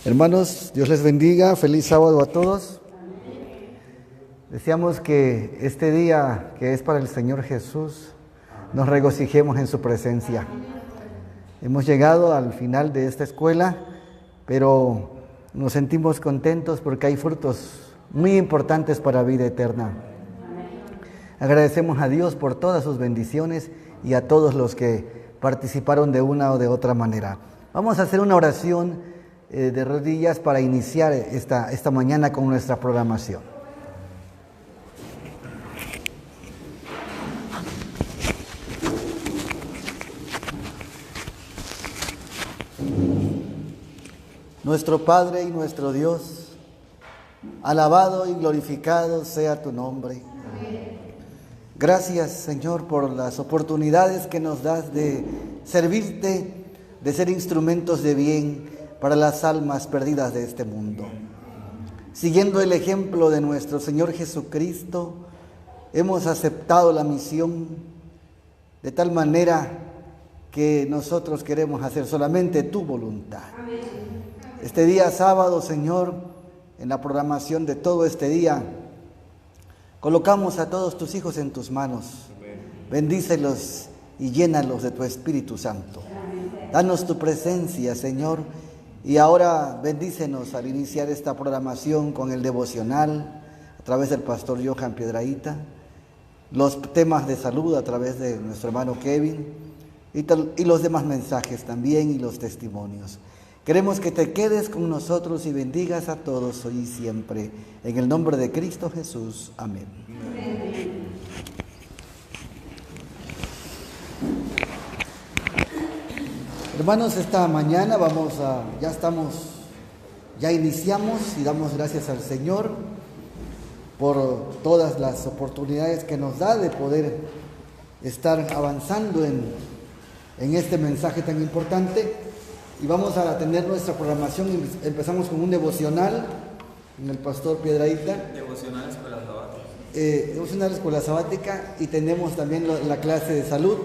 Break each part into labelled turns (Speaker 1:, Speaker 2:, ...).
Speaker 1: Hermanos, Dios les bendiga, feliz sábado a todos. Deseamos que este día que es para el Señor Jesús, nos regocijemos en su presencia. Hemos llegado al final de esta escuela, pero nos sentimos contentos porque hay frutos muy importantes para vida eterna. Agradecemos a Dios por todas sus bendiciones y a todos los que participaron de una o de otra manera. Vamos a hacer una oración de rodillas para iniciar esta mañana con nuestra programación. Nuestro Padre y nuestro Dios, alabado y glorificado sea tu nombre. Gracias, Señor, por las oportunidades que nos das de servirte, de ser instrumentos de bien para las almas perdidas de este mundo. Siguiendo el ejemplo de nuestro Señor Jesucristo, hemos aceptado la misión de tal manera que nosotros queremos hacer solamente tu voluntad. Este día sábado, Señor, en la programación de todo este día, colocamos a todos tus hijos en tus manos. Bendícelos y llénalos de tu Espíritu Santo. Danos tu presencia, Señor, y ahora bendícenos al iniciar esta programación con el devocional a través del pastor Johan Piedrahita, los temas de salud a través de nuestro hermano Kevin y los demás mensajes también y los testimonios. Queremos que te quedes con nosotros y bendigas a todos hoy y siempre. En el nombre de Cristo Jesús. Amén. Hermanos, esta mañana ya iniciamos y damos gracias al Señor por todas las oportunidades que nos da de poder estar avanzando en este mensaje tan importante. Y vamos a tener nuestra programación. Empezamos con un devocional en el pastor Piedrahita.
Speaker 2: Devocional Escuela Sabática.
Speaker 1: Devocional Escuela Sabática. Y tenemos también la clase de salud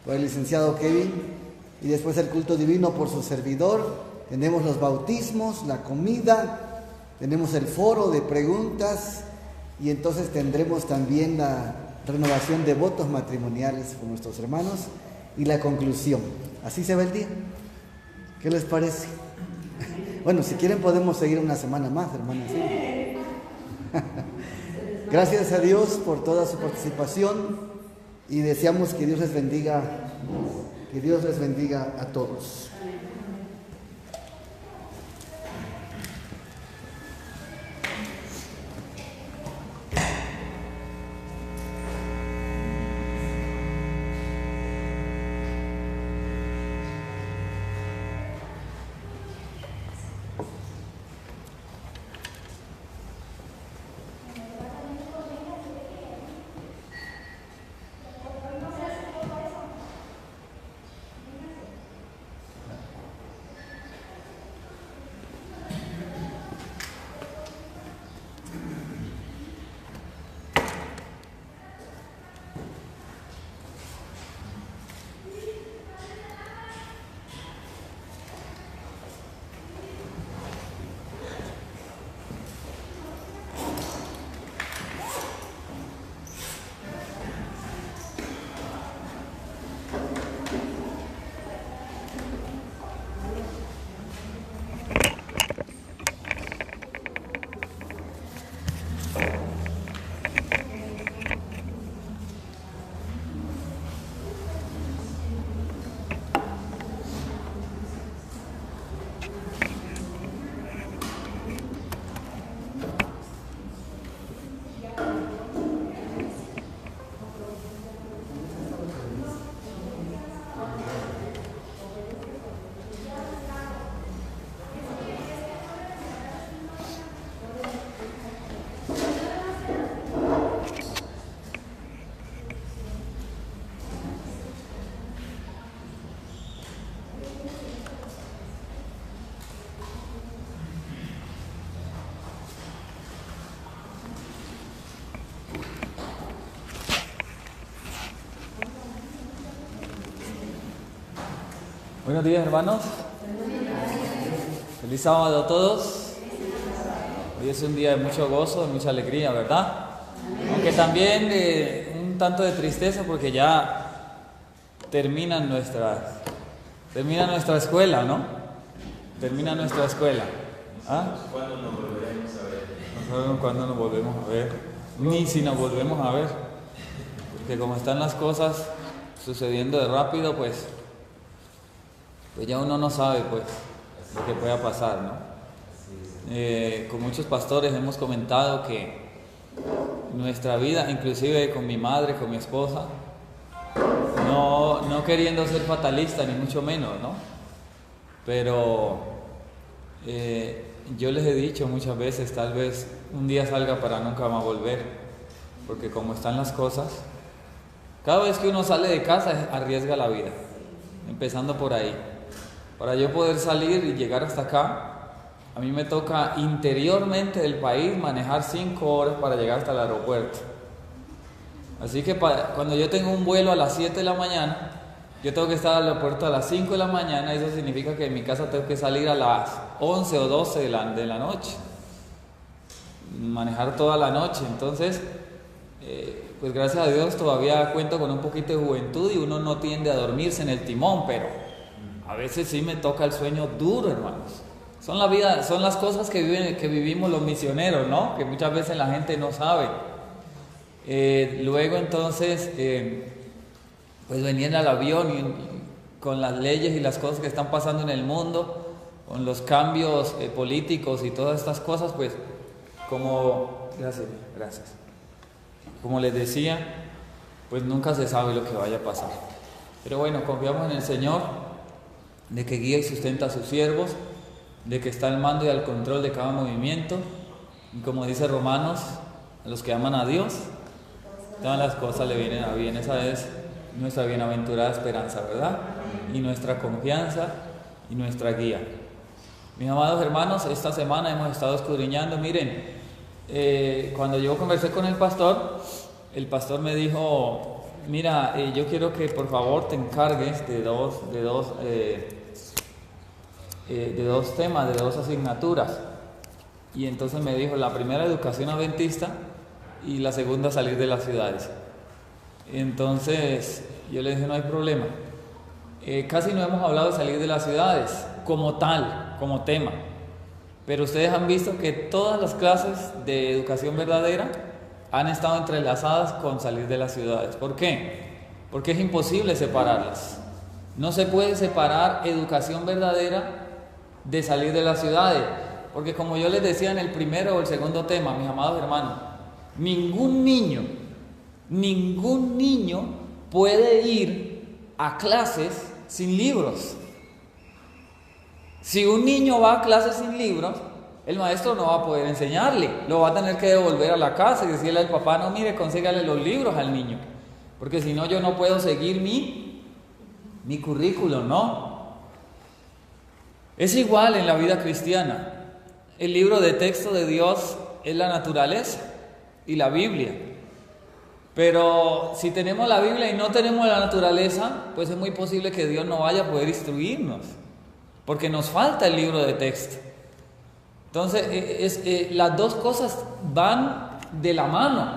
Speaker 1: por el licenciado Kevin. Y después el culto divino por su servidor. Tenemos los bautismos, la comida. Tenemos el foro de preguntas. Y entonces tendremos también la renovación de votos matrimoniales con nuestros hermanos. Y la conclusión. Así se va el día. ¿Qué les parece? Bueno, si quieren podemos seguir una semana más, hermanos. ¿Sí? Gracias a Dios por toda su participación y deseamos que Dios les bendiga a todos.
Speaker 2: Buenos días, hermanos. Feliz sábado a todos. Hoy es un día de mucho gozo, de mucha alegría, ¿verdad? Aunque también un tanto de tristeza porque ya termina nuestra escuela, ¿no? Termina nuestra escuela. ¿Ah?
Speaker 3: ¿Cuándo nos volveremos a ver?
Speaker 2: No sabemos cuándo nos volvemos a ver, ni si nos volvemos a ver. Porque como están las cosas sucediendo de rápido, pues ya uno no sabe pues lo que pueda pasar, ¿no? Con muchos pastores hemos comentado que nuestra vida, inclusive con mi madre, con mi esposa, no queriendo ser fatalista ni mucho menos, ¿no? Pero yo les he dicho muchas veces, tal vez un día salga para nunca más volver, porque como están las cosas, cada vez que uno sale de casa arriesga la vida, empezando por ahí. Para yo poder salir y llegar hasta acá, a mí me toca interiormente del país manejar 5 horas para llegar hasta el aeropuerto. Así que cuando yo tengo un vuelo a las 7 de la mañana, yo tengo que estar al aeropuerto a las 5 de la mañana. Eso significa que en mi casa tengo que salir a las 11 o 12 de la noche, manejar toda la noche. Entonces, pues gracias a Dios todavía cuento con un poquito de juventud y uno no tiende a dormirse en el timón, pero a veces sí me toca el sueño duro, hermanos. Son la vida, son las cosas que vivimos los misioneros, ¿no? Que muchas veces la gente no sabe. Luego entonces, pues venían al avión y con las leyes y las cosas que están pasando en el mundo, con los cambios políticos y todas estas cosas, pues gracias. Como les decía, pues nunca se sabe lo que vaya a pasar. Pero bueno, confiamos en el Señor, de que guía y sustenta a sus siervos, de que está al mando y al control de cada movimiento. Y como dice Romanos, a los que aman a Dios, todas las cosas le vienen a bien. Esa es nuestra bienaventurada esperanza, ¿verdad? Y nuestra confianza y nuestra guía. Mis amados hermanos, esta semana hemos estado escudriñando. Miren, cuando yo conversé con el pastor me dijo: mira, yo quiero que por favor te encargues de dos temas, de dos asignaturas. Y entonces me dijo: la primera, educación adventista, y la segunda, salir de las ciudades. Entonces yo le dije: no hay problema. Casi no hemos hablado de salir de las ciudades como tal, como tema, pero ustedes han visto que todas las clases de educación verdadera han estado entrelazadas con salir de las ciudades. ¿Por qué? Porque es imposible separarlas. No se puede separar educación verdadera de salir de las ciudades, porque como yo les decía en el primero o el segundo tema, mis amados hermanos, ningún niño puede ir a clases sin libros. Si un niño va a clases sin libros, el maestro no va a poder enseñarle, lo va a tener que devolver a la casa y decirle al papá: no, mire, consígale los libros al niño, porque si no yo no puedo seguir mi currículum, ¿no? Es igual en la vida cristiana. El libro de texto de Dios es la naturaleza y la Biblia. Pero si tenemos la Biblia y no tenemos la naturaleza, pues es muy posible que Dios no vaya a poder instruirnos, porque nos falta el libro de texto. Entonces, las dos cosas van de la mano.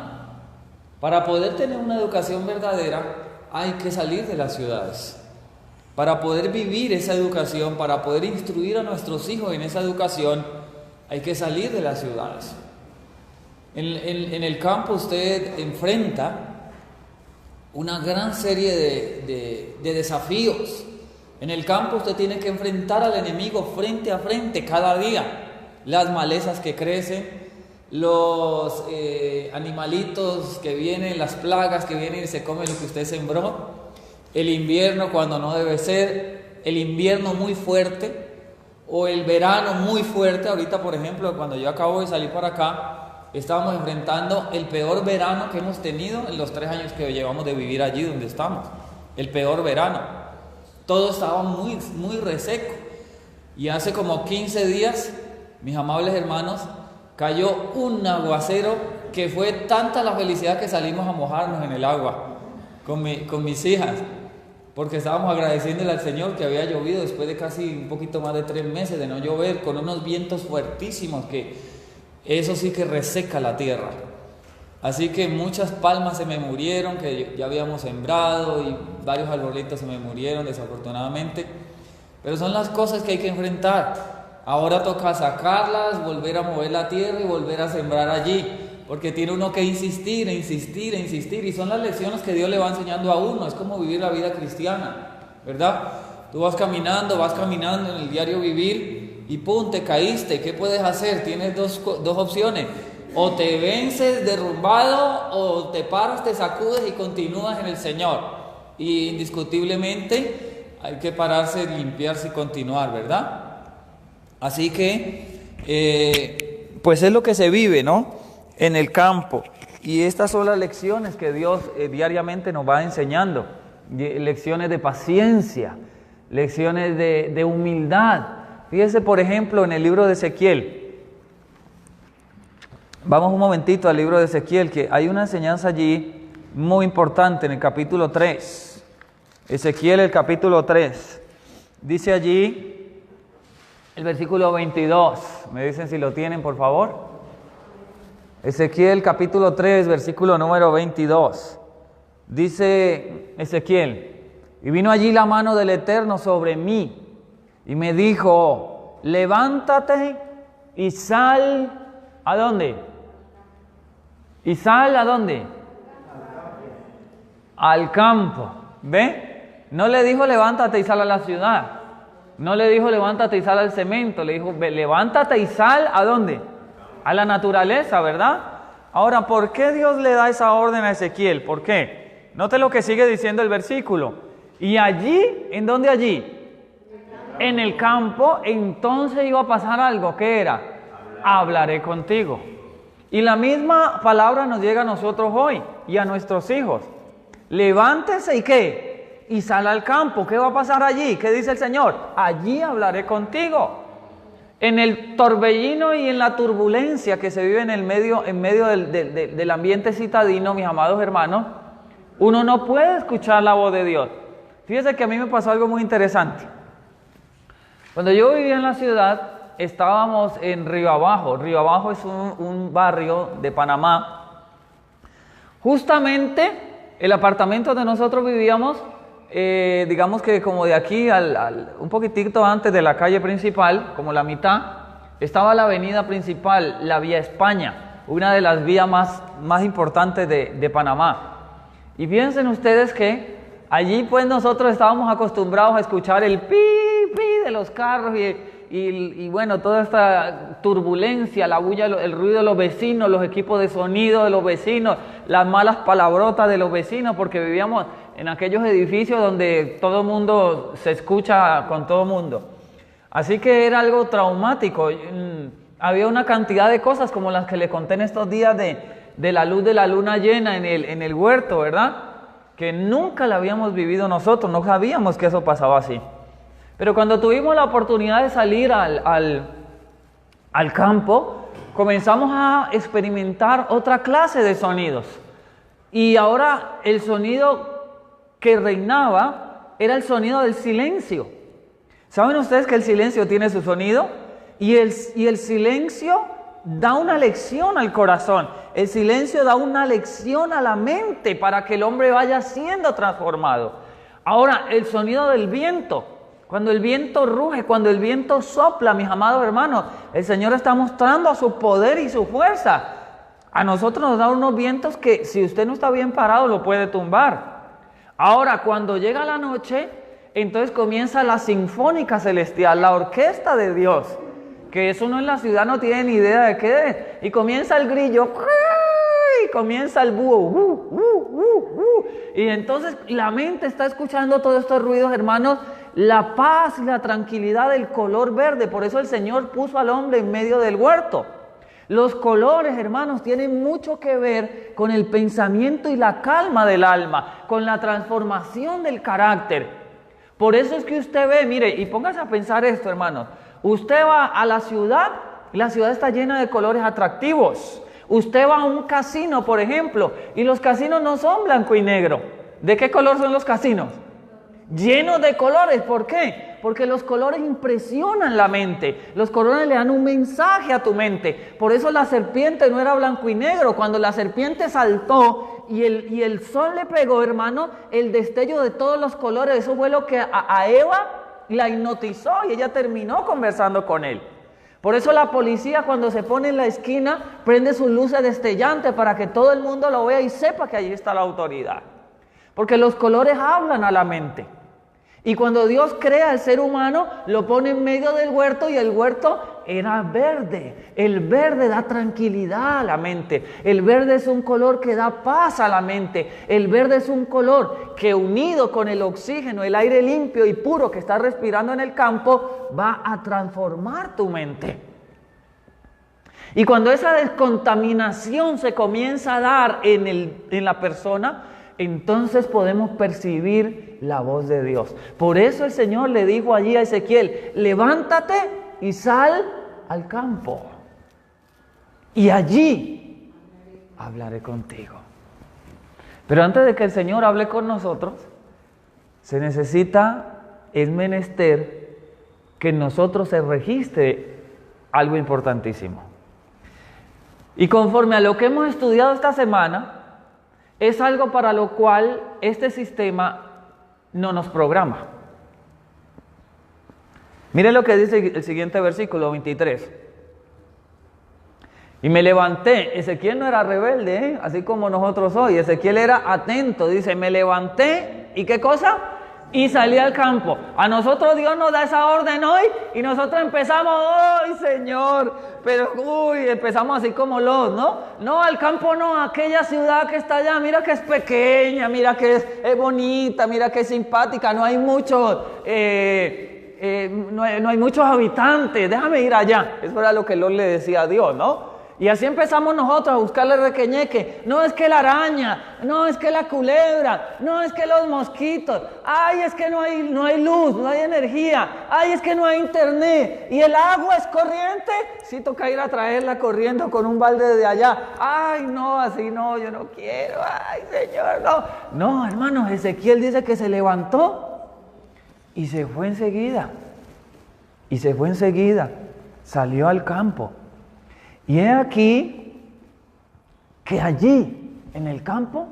Speaker 2: Para poder tener una educación verdadera, hay que salir de las ciudades. Para poder vivir esa educación, para poder instruir a nuestros hijos en esa educación, hay que salir de las ciudades. En el campo usted enfrenta una gran serie de desafíos. En el campo usted tiene que enfrentar al enemigo frente a frente cada día. Las malezas que crecen, los animalitos que vienen, las plagas que vienen y se comen lo que usted sembró, el invierno cuando no debe ser, el invierno muy fuerte o el verano muy fuerte. Ahorita, por ejemplo, cuando yo acabo de salir para acá, estábamos enfrentando el peor verano que hemos tenido en los 3 años que llevamos de vivir allí donde estamos. El peor verano. Todo estaba muy, muy reseco. Y hace como 15 días, mis amables hermanos, cayó un aguacero que fue tanta la felicidad que salimos a mojarnos en el agua con mis hijas, porque estábamos agradeciéndole al Señor que había llovido después de casi un poquito más de 3 meses de no llover, con unos vientos fuertísimos que eso sí que reseca la tierra. Así que muchas palmas se me murieron que ya habíamos sembrado, y varios arbolitos se me murieron desafortunadamente. Pero son las cosas que hay que enfrentar. Ahora toca sacarlas, volver a mover la tierra y volver a sembrar allí, porque tiene uno que insistir, y son las lecciones que Dios le va enseñando a uno. Es como vivir la vida cristiana, ¿verdad? Tú vas caminando en el diario vivir y ¡pum!, te caíste. ¿Qué puedes hacer? Tienes dos opciones: o te vences derrumbado, o te paras, te sacudes y continúas en el Señor. Y indiscutiblemente hay que pararse, limpiarse y continuar, ¿verdad? Así que pues es lo que se vive, ¿no?, en el campo. Y estas son las lecciones que Dios diariamente nos va enseñando. Lecciones de paciencia, lecciones de humildad. Fíjese, por ejemplo, en el libro de Ezequiel. Vamos un momentito al libro de Ezequiel, que hay una enseñanza allí muy importante en el capítulo 3. Ezequiel, el capítulo 3. Dice allí: el versículo 22. Me dicen si lo tienen, por favor. Ezequiel capítulo 3, versículo número 22. Dice Ezequiel: y vino allí la mano del Eterno sobre mí, y me dijo: levántate y sal, ¿a dónde? ¿Y sal a dónde? Al campo. ¿Ve? No le dijo levántate y sal a la ciudad. No le dijo levántate y sal al cemento. Le dijo levántate y sal ¿a dónde? A la naturaleza, ¿verdad? Ahora, ¿por qué Dios le da esa orden a Ezequiel? ¿Por qué? Note lo que sigue diciendo el versículo. Y allí, ¿en dónde allí? En el campo. Entonces iba a pasar algo. ¿Qué era? Hablaré contigo. Y la misma palabra nos llega a nosotros hoy y a nuestros hijos. Levántese y ¿qué? Y sal al campo. ¿Qué va a pasar allí? ¿Qué dice el Señor? Allí hablaré contigo. En el torbellino y en la turbulencia que se vive en medio del ambiente citadino, mis amados hermanos, uno no puede escuchar la voz de Dios. Fíjese que a mí me pasó algo muy interesante. Cuando yo vivía en la ciudad, estábamos en Río Abajo. Río Abajo es un barrio de Panamá. Justamente el apartamento donde nosotros vivíamos, digamos que como de aquí un poquitito antes de la calle principal, como la mitad, estaba la avenida principal, la Vía España, una de las vías más importantes de Panamá. Y piensen ustedes que allí pues nosotros estábamos acostumbrados a escuchar el pi, pi de los carros y bueno, toda esta turbulencia, la bulla, el ruido de los vecinos, los equipos de sonido de los vecinos, las malas palabrotas de los vecinos, porque vivíamos en aquellos edificios donde todo el mundo se escucha con todo el mundo. Así que era algo traumático. Había una cantidad de cosas como las que le conté en estos días de la luz de la luna llena en el huerto, ¿verdad? Que nunca la habíamos vivido nosotros, no sabíamos que eso pasaba así. Pero cuando tuvimos la oportunidad de salir al campo, comenzamos a experimentar otra clase de sonidos. Y ahora el sonido que reinaba era el sonido del silencio. ¿Saben ustedes que el silencio tiene su sonido? Y el silencio da una lección al corazón. El silencio da una lección a la mente para que el hombre vaya siendo transformado. Ahora, el sonido del viento. Cuando el viento ruge, cuando el viento sopla, mis amados hermanos, el Señor está mostrando su poder y su fuerza. A nosotros nos da unos vientos que si usted no está bien parado lo puede tumbar. Ahora, cuando llega la noche, entonces comienza la sinfónica celestial, la orquesta de Dios, que eso uno en la ciudad no tiene ni idea de qué es. Y comienza el grillo, y comienza el búho, y entonces la mente está escuchando todos estos ruidos, hermanos. La paz y la tranquilidad del color verde. Por eso el Señor puso al hombre en medio del huerto. Los colores, hermanos, tienen mucho que ver con el pensamiento y la calma del alma, con la transformación del carácter. Por eso es que usted ve, mire, y póngase a pensar esto, hermanos. Usted va a la ciudad está llena de colores atractivos. Usted va a un casino, por ejemplo, y los casinos no son blanco y negro. ¿De qué color son los casinos? Llenos de colores. ¿Por qué? Porque los colores impresionan la mente. Los colores le dan un mensaje a tu mente. Por eso la serpiente no era blanco y negro. Cuando la serpiente saltó y el sol le pegó, hermano, el destello de todos los colores, eso fue lo que a Eva la hipnotizó y ella terminó conversando con él. Por eso la policía, cuando se pone en la esquina, prende sus luces destellantes para que todo el mundo lo vea y sepa que allí está la autoridad. Porque los colores hablan a la mente. Y cuando Dios crea al ser humano, lo pone en medio del huerto y el huerto era verde. El verde da tranquilidad a la mente. El verde es un color que da paz a la mente. El verde es un color que, unido con el oxígeno, el aire limpio y puro que estás respirando en el campo, va a transformar tu mente. Y cuando esa descontaminación se comienza a dar en la persona, entonces podemos percibir la voz de Dios. Por eso el Señor le dijo allí a Ezequiel: levántate y sal al campo, y allí hablaré contigo. Pero antes de que el Señor hable con nosotros, es menester
Speaker 4: que en nosotros se registre algo importantísimo. Y conforme a lo que hemos estudiado esta semana, es algo para lo cual este sistema no nos programa. Mire lo que dice el siguiente versículo 23. Y me levanté. Ezequiel no era rebelde, así como nosotros hoy. Ezequiel era atento. Dice, me levanté. ¿Y qué cosa? Y salí al campo. A nosotros Dios nos da esa orden hoy y nosotros empezamos, ¡ay, Señor! Pero, empezamos así como ¿no? No, al campo no, a aquella ciudad que está allá, mira que es pequeña, mira que es bonita, mira que es simpática, no hay muchos, no hay muchos habitantes, déjame ir allá. Eso era lo que Lot le decía a Dios, ¿no? Y así empezamos nosotros a buscarle requeñeque. No es que la araña, no es que la culebra, no es que los mosquitos. Ay, es que no hay luz, no hay energía. Ay, es que no hay internet. Y el agua es corriente. Sí toca ir a traerla corriendo con un balde de allá. Ay, no, así no, yo no quiero. Ay, Señor, no. No, hermanos, Ezequiel dice que se levantó y se fue enseguida. Salió al campo. Y he aquí que allí, en el campo,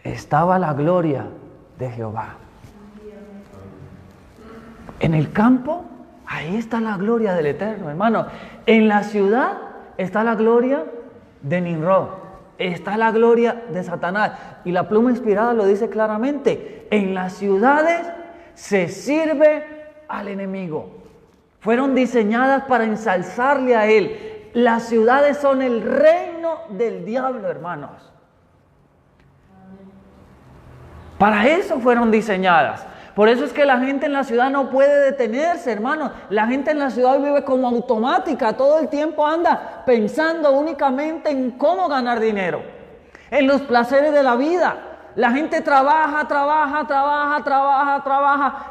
Speaker 4: estaba la gloria de Jehová. En el campo, ahí está la gloria del Eterno, hermano. En la ciudad está la gloria de Nimrod, está la gloria de Satanás. Y la pluma inspirada lo dice claramente. En las ciudades se sirve al enemigo. Fueron diseñadas para ensalzarle a él. Las ciudades son el reino del diablo, hermanos. Para eso fueron diseñadas. Por eso es que la gente en la ciudad no puede detenerse, hermanos. La gente en la ciudad vive como automática. Todo el tiempo anda pensando únicamente en cómo ganar dinero, en los placeres de la vida. La gente trabaja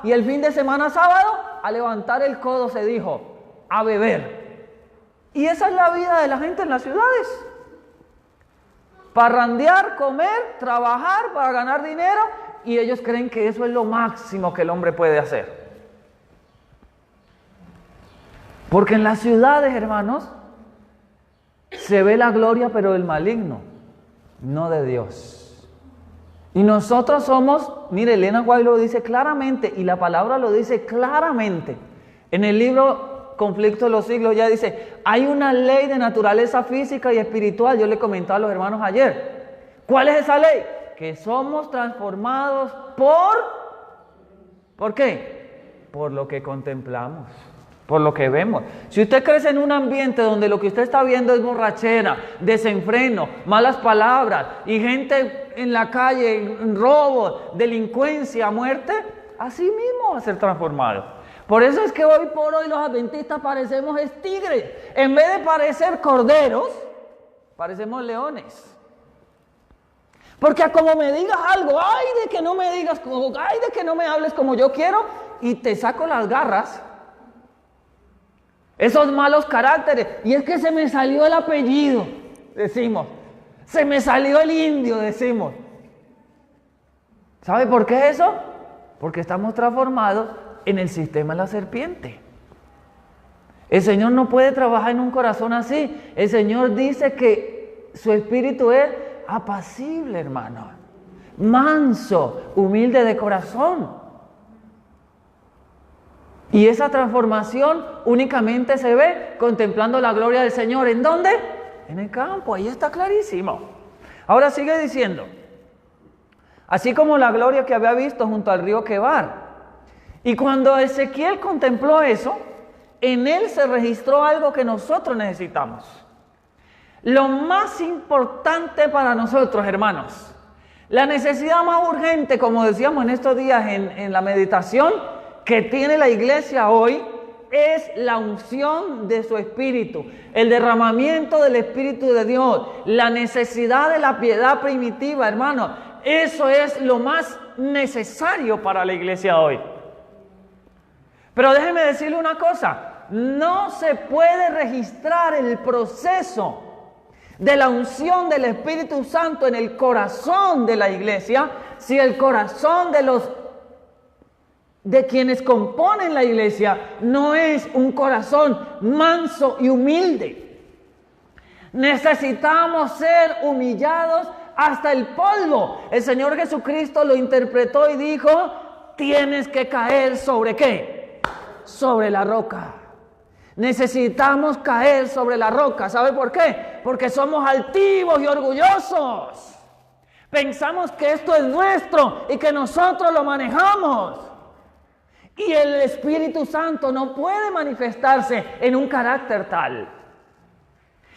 Speaker 4: y el fin de semana sábado, a levantar el codo se dijo, a beber. Y esa es la vida de la gente en las ciudades. Parrandear, comer, trabajar para ganar dinero, y ellos creen que eso es lo máximo que el hombre puede hacer. Porque en las ciudades, hermanos, se ve la gloria, pero del maligno, no de Dios. Y nosotros somos, mire, Elena White lo dice claramente, y la palabra lo dice claramente. En el libro Conflicto de los Siglos ya dice, hay una ley de naturaleza física y espiritual. Yo le comentaba a los hermanos ayer. ¿Cuál es esa ley? Que somos transformados ¿por qué? Por lo que contemplamos, por lo que vemos. Si usted crece en un ambiente donde lo que usted está viendo es borrachera, desenfreno, malas palabras y gente en la calle, robo, delincuencia, muerte, así mismo va a ser transformado. Por eso es que hoy por hoy los adventistas parecemos tigres. En vez de parecer corderos, parecemos leones. Porque a como me digas algo, ay de que no me digas, ay de que no me hables como yo quiero, y te saco las garras. Esos malos caracteres. Y es que se me salió el apellido, decimos. Se me salió el indio, decimos. ¿Sabe por qué eso? Porque estamos transformados en el sistema de la serpiente. El Señor no puede trabajar en un corazón así. El Señor dice que su espíritu es apacible, hermano, manso, humilde de corazón. Y esa transformación únicamente se ve contemplando la gloria del Señor. ¿En dónde? En el campo, ahí está clarísimo. Ahora sigue diciendo, así como la gloria que había visto junto al río Quebar. Y cuando Ezequiel contempló eso, en él se registró algo que nosotros necesitamos. Lo más importante para nosotros, hermanos, la necesidad más urgente, como decíamos en estos días en la meditación, que tiene la iglesia hoy, es la unción de su Espíritu, el derramamiento del Espíritu de Dios, la necesidad de la piedad primitiva, hermano. Eso es lo más necesario para la iglesia hoy. Pero déjeme decirle una cosa, no se puede registrar el proceso de la unción del Espíritu Santo en el corazón de la iglesia si el corazón de los de quienes componen la iglesia no es un corazón manso y humilde. Necesitamos ser humillados hasta el polvo. El Señor Jesucristo lo interpretó y dijo: tienes que caer ¿sobre qué? Sobre la roca. Necesitamos caer sobre la roca. ¿Sabe por qué? Porque somos altivos y orgullosos. Pensamos que esto es nuestro y que nosotros lo manejamos. Y el Espíritu Santo no puede manifestarse en un carácter tal.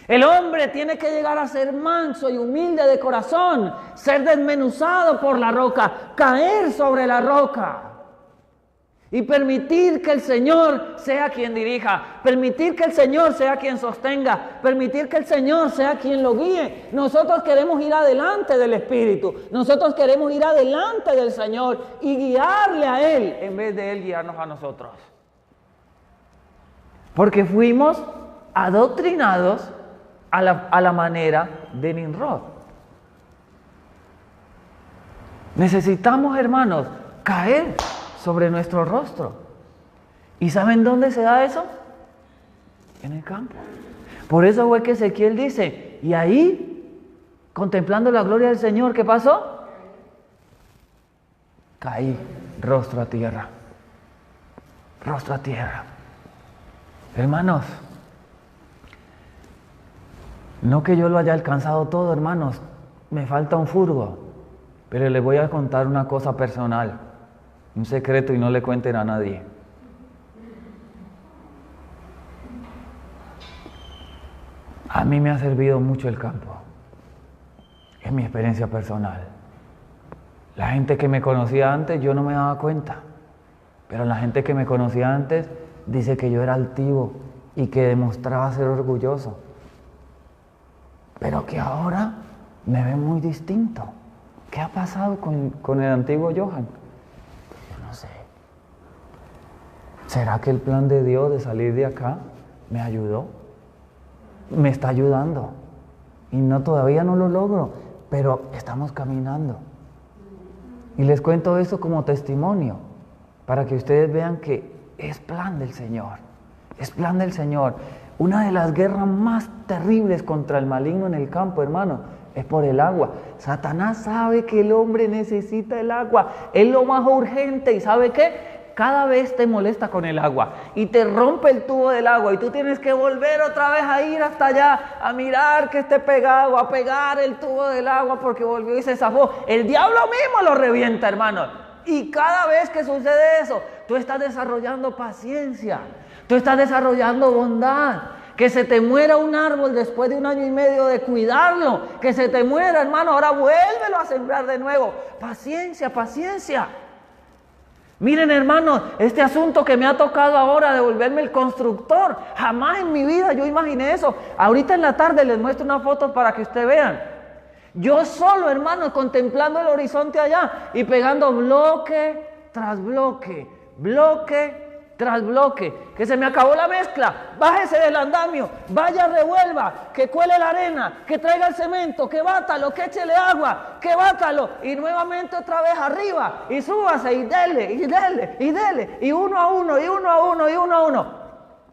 Speaker 4: El hombre tiene que llegar a ser manso y humilde de corazón, ser desmenuzado por la roca, caer sobre la roca y permitir que el Señor sea quien dirija, permitir que el Señor sea quien sostenga, permitir que el Señor sea quien lo guíe. Nosotros queremos ir adelante del Espíritu, nosotros queremos ir adelante del Señor y guiarle a Él en vez de Él guiarnos a nosotros. Porque fuimos adoctrinados a la manera de Nimrod. Necesitamos, hermanos, caer sobre nuestro rostro. ¿Y saben dónde se da eso? En el campo. Por eso fue que Ezequiel dice, y ahí, contemplando la gloria del Señor, ¿qué pasó? Caí rostro a tierra. Rostro a tierra. Hermanos, no que yo lo haya alcanzado todo, hermanos, me falta un furgo, pero les voy a contar una cosa personal, un secreto, y no le cuenten a nadie. A mí me ha servido mucho el campo, es mi experiencia personal. La gente que me conocía antes, yo no me daba cuenta, pero la gente que me conocía antes dice que yo era altivo y que demostraba ser orgulloso. Pero que ahora me ve muy distinto. ¿Qué ha pasado con el antiguo Johan? Yo no sé. ¿Será que el plan de Dios de salir de acá me ayudó? Me está ayudando. Y todavía no lo logro, pero estamos caminando. Y les cuento esto como testimonio, para que ustedes vean que es plan del Señor. Es plan del Señor. Una de las guerras más terribles contra el maligno en el campo, hermano, es por el agua. Satanás sabe que el hombre necesita el agua. Es lo más urgente. ¿Y sabe qué? Cada vez te molesta con el agua y te rompe el tubo del agua y tú tienes que volver otra vez a ir hasta allá a mirar que esté pegado, a pegar el tubo del agua porque volvió y se zafó. El diablo mismo lo revienta, hermano. Y cada vez que sucede eso, tú estás desarrollando paciencia. Tú estás desarrollando bondad. Que se te muera un árbol después de 1 año y medio de cuidarlo. Que se te muera, hermano, ahora vuélvelo a sembrar de nuevo. Paciencia, paciencia. Miren, hermano, este asunto que me ha tocado ahora de volverme el constructor. Jamás en mi vida yo imaginé eso. Ahorita en la tarde les muestro una foto para que ustedes vean. Yo solo, hermano, contemplando el horizonte allá y pegando bloque tras bloque, bloque tras bloque, que se me acabó la mezcla, bájese del andamio, vaya, revuelva, que cuele la arena, que traiga el cemento, que bátalo, que échele agua, que bátalo, y nuevamente otra vez arriba, y súbase, y dele, y dele, y dele, y uno a uno, y uno a uno, y uno a uno.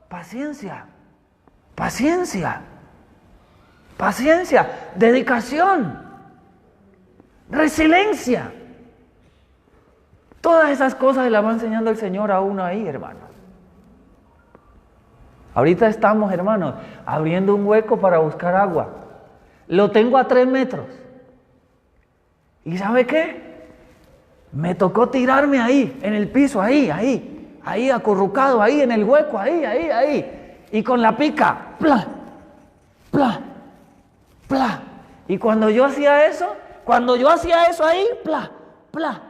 Speaker 4: Paciencia, paciencia, paciencia, dedicación, resiliencia. Todas esas cosas se las va enseñando el Señor a uno ahí, hermano. Ahorita estamos, hermanos, abriendo un hueco para buscar agua. Lo tengo a 3 metros. ¿Y sabe qué? Me tocó tirarme ahí, en el piso, ahí, acurrucado, ahí, en el hueco, ahí. Y con la pica, ¡plá! ¡Plá! ¡Plá! Y cuando yo hacía eso ahí, ¡plá! ¡Plá!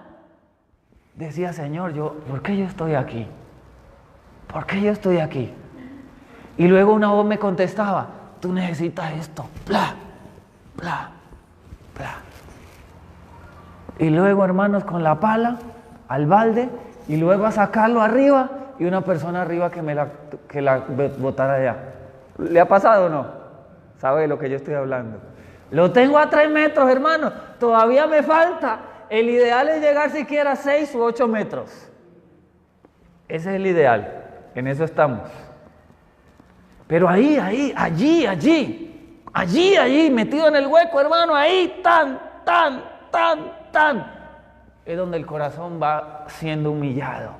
Speaker 4: Decía, Señor, ¿por qué yo estoy aquí? ¿Por qué yo estoy aquí? Y luego una voz me contestaba, tú necesitas esto, ¡plá! ¡Plá! ¡Plá! Y luego, hermanos, con la pala al balde y luego a sacarlo arriba y una persona arriba que la botara allá. ¿Le ha pasado o no? ¿Sabe de lo que yo estoy hablando? Lo tengo a 3 metros, hermano, todavía me falta. El ideal es llegar siquiera a 6 u 8 metros. Ese es el ideal, en eso estamos. Pero allí, metido en el hueco, hermano, ahí, tan, es donde el corazón va siendo humillado.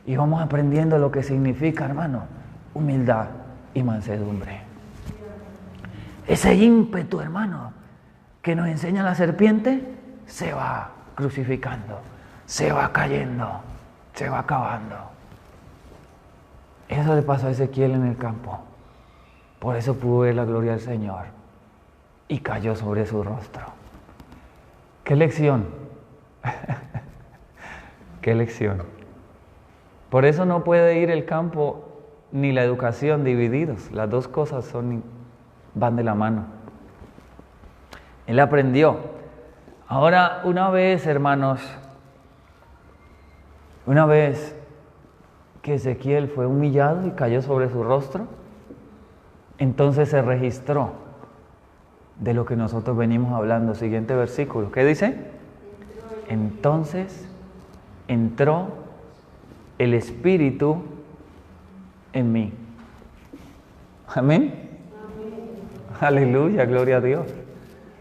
Speaker 4: Y vamos aprendiendo lo que significa, hermano, humildad y mansedumbre. Ese ímpetu, hermano, que nos enseña la serpiente, se va crucificando, se va cayendo, se va acabando. Eso le pasó a Ezequiel en el campo. Por eso pudo ver la gloria del Señor y cayó sobre su rostro. ¡Qué lección! ¡Qué lección! Por eso no puede ir el campo ni la educación divididos. Las dos cosas van de la mano. Él aprendió. Ahora, una vez, hermanos, una vez que Ezequiel fue humillado y cayó sobre su rostro, entonces se registró de lo que nosotros venimos hablando. Siguiente versículo. ¿Qué dice? Entonces entró el Espíritu en mí. Amén. Aleluya, gloria a Dios.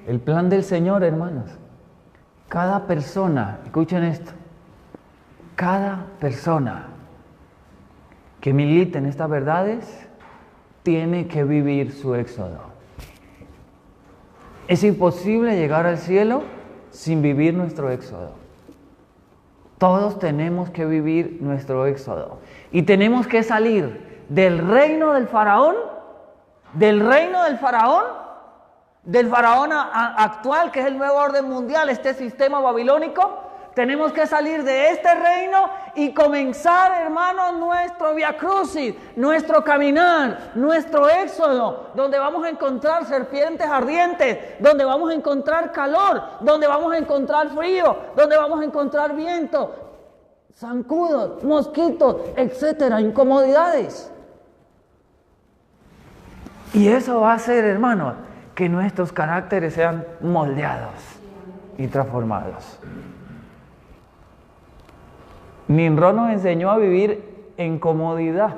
Speaker 4: El plan del Señor, hermanos. Cada persona, escuchen esto, cada persona que milita en estas verdades tiene que vivir su éxodo. Es imposible llegar al cielo sin vivir nuestro éxodo. Todos tenemos que vivir nuestro éxodo. Y tenemos que salir del reino del faraón, del faraón actual, que es el nuevo orden mundial, este sistema babilónico. Tenemos que salir de este reino y comenzar, hermanos, nuestro Via Crucis, nuestro caminar, nuestro éxodo, donde vamos a encontrar serpientes ardientes, donde vamos a encontrar calor, donde vamos a encontrar frío, donde vamos a encontrar viento, zancudos, mosquitos, etcétera, incomodidades. Y eso va a hacer, hermanos, que nuestros caracteres sean moldeados y transformados. Nimrod nos enseñó a vivir en comodidad.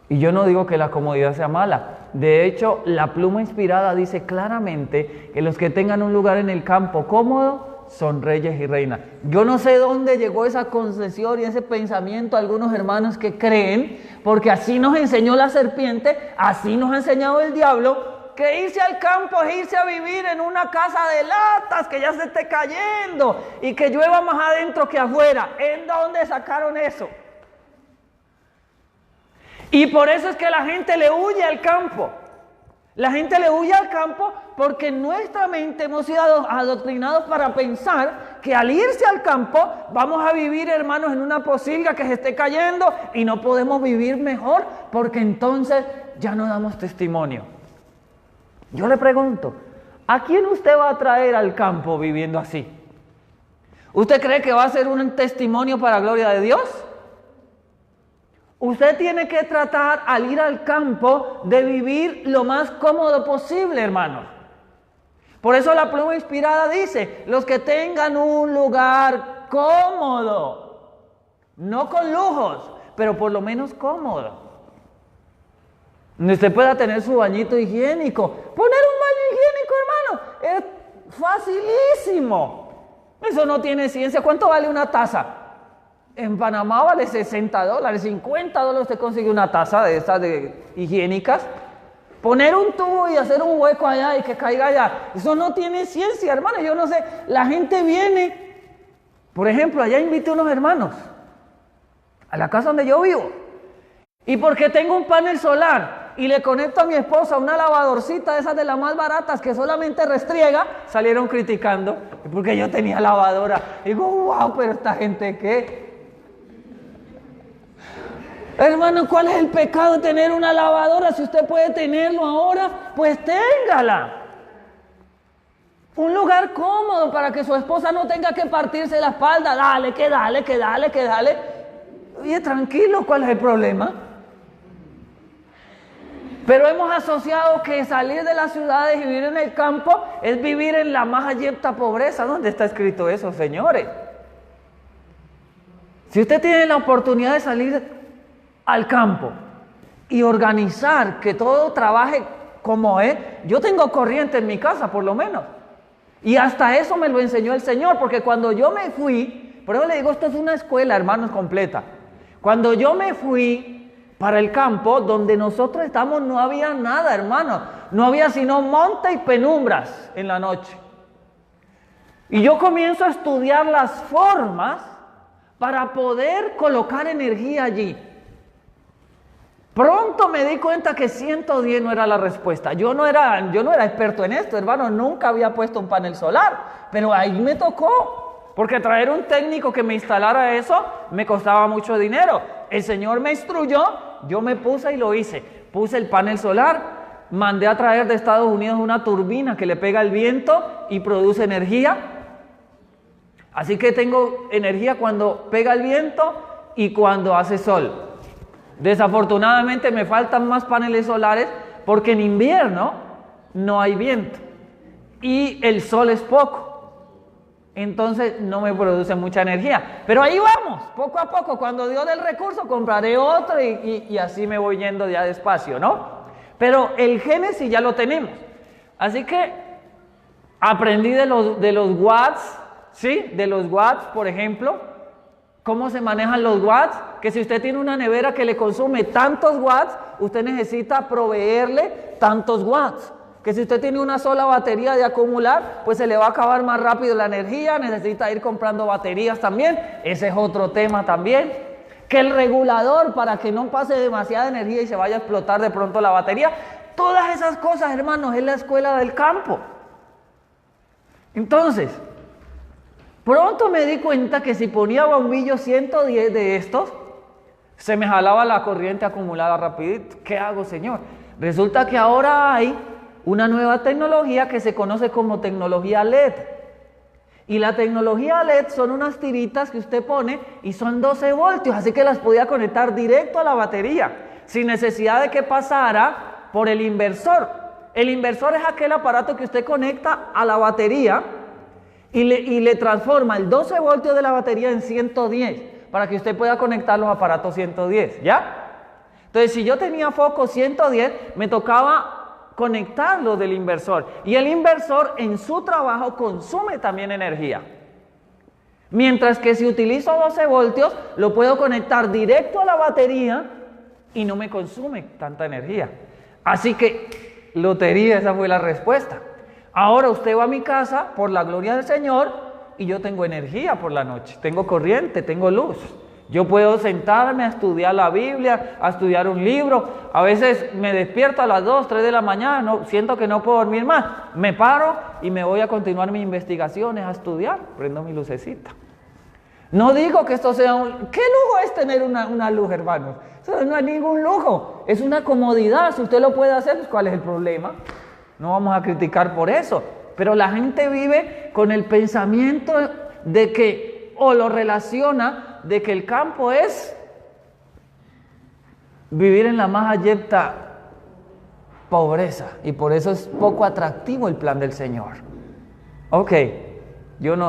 Speaker 4: Y yo no digo que la comodidad sea mala. De hecho, la pluma inspirada dice claramente que los que tengan un lugar en el campo cómodo son reyes y reinas. Yo no sé dónde llegó esa concesión y ese pensamiento a algunos hermanos que creen, porque así nos enseñó la serpiente, así nos ha enseñado el diablo, que irse al campo es irse a vivir en una casa de latas que ya se esté cayendo y que llueva más adentro que afuera. ¿En dónde sacaron eso? Y por eso es que la gente le huye al campo. La gente le huye al campo porque en nuestra mente hemos sido adoctrinados para pensar que al irse al campo vamos a vivir, hermanos, en una posilga que se esté cayendo y no podemos vivir mejor porque entonces ya no damos testimonio. Yo le pregunto, ¿a quién usted va a traer al campo viviendo así? ¿Usted cree que va a ser un testimonio para la gloria de Dios? Usted tiene que tratar al ir al campo de vivir lo más cómodo posible, hermano. Por eso la pluma inspirada dice, los que tengan un lugar cómodo, no con lujos, pero por lo menos cómodo. Donde usted pueda tener su bañito higiénico. Poner un baño higiénico, hermano, es facilísimo. Eso no tiene ciencia. ¿Cuánto vale una taza? En Panamá vale $60, $50 usted consigue una taza de estas higiénicas. Poner un tubo y hacer un hueco allá y que caiga allá. Eso no tiene ciencia, hermano. Yo no sé. La gente viene. Por ejemplo, allá invité a unos hermanos a la casa donde yo vivo. Y porque tengo un panel solar y le conecto a mi esposa una lavadorcita de esas de las más baratas que solamente restriega, salieron criticando porque yo tenía lavadora. Digo, wow, pero esta gente, ¿qué? Hermano, ¿cuál es el pecado de tener una lavadora? Si usted puede tenerlo ahora, pues téngala. Un lugar cómodo para que su esposa no tenga que partirse la espalda. Dale. Oye, tranquilo, ¿cuál es el problema? Pero hemos asociado que salir de las ciudades y vivir en el campo es vivir en la más abyecta pobreza. ¿Dónde está escrito eso, señores? Si usted tiene la oportunidad de salir al campo y organizar que todo trabaje como es, yo tengo corriente en mi casa por lo menos. Y hasta eso me lo enseñó el Señor, porque cuando yo me fui, por eso le digo, esto es una escuela, hermanos, completa. Cuando yo me fui para el campo, donde nosotros estamos, no había nada, hermanos. No había sino monte y penumbras en la noche. Y yo comienzo a estudiar las formas para poder colocar energía allí. Pronto me di cuenta que 110 no era la respuesta. Yo no era experto en esto, hermano, nunca había puesto un panel solar, pero ahí me tocó, porque traer un técnico que me instalara eso me costaba mucho dinero. El Señor me instruyó, yo me puse y lo hice. Puse el panel solar, mandé a traer de Estados Unidos una turbina que le pega el viento y produce energía. Así que tengo energía cuando pega el viento y cuando hace sol. Desafortunadamente me faltan más paneles solares porque en invierno no hay viento y el sol es poco, entonces no me produce mucha energía, pero ahí vamos, poco a poco. Cuando Dios dé el recurso compraré otro y así me voy yendo ya despacio, ¿no? Pero el Génesis ya lo tenemos, así que aprendí de los watts, ¿sí? De los watts, por ejemplo. ¿Cómo se manejan los watts? Que si usted tiene una nevera que le consume tantos watts, usted necesita proveerle tantos watts. Que si usted tiene una sola batería de acumular, pues se le va a acabar más rápido la energía, necesita ir comprando baterías también. Ese es otro tema también. Que el regulador, para que no pase demasiada energía y se vaya a explotar de pronto la batería. Todas esas cosas, hermanos, es la escuela del campo. Entonces, pronto me di cuenta que si ponía bombillos 110 de estos, se me jalaba la corriente acumulada rapidito. ¿Qué hago, Señor? Resulta que ahora hay una nueva tecnología que se conoce como tecnología LED. Y la tecnología LED son unas tiritas que usted pone y son 12 voltios, así que las podía conectar directo a la batería, sin necesidad de que pasara por el inversor. El inversor es aquel aparato que usted conecta a la batería y le transforma el 12 voltios de la batería en 110 para que usted pueda conectar los aparatos 110, ¿ya? Entonces, si yo tenía foco 110, me tocaba conectarlo del inversor. Y el inversor en su trabajo consume también energía. Mientras que si utilizo 12 voltios, lo puedo conectar directo a la batería y no me consume tanta energía. Así que, lotería, esa fue la respuesta. Ahora usted va a mi casa, por la gloria del Señor, y yo tengo energía por la noche, tengo corriente, tengo luz. Yo puedo sentarme a estudiar la Biblia, a estudiar un libro. A veces me despierto a las 2, 3 de la mañana, siento que no puedo dormir más. Me paro y me voy a continuar mis investigaciones, a estudiar, prendo mi lucecita. No digo que esto sea ¿qué lujo es tener una luz, hermanos? Eso no es ningún lujo, es una comodidad. Si usted lo puede hacer, pues ¿cuál es el problema? No vamos a criticar por eso, pero la gente vive con el pensamiento de que, o lo relaciona, de que el campo es vivir en la más abyecta pobreza, y por eso es poco atractivo el plan del Señor. Ok,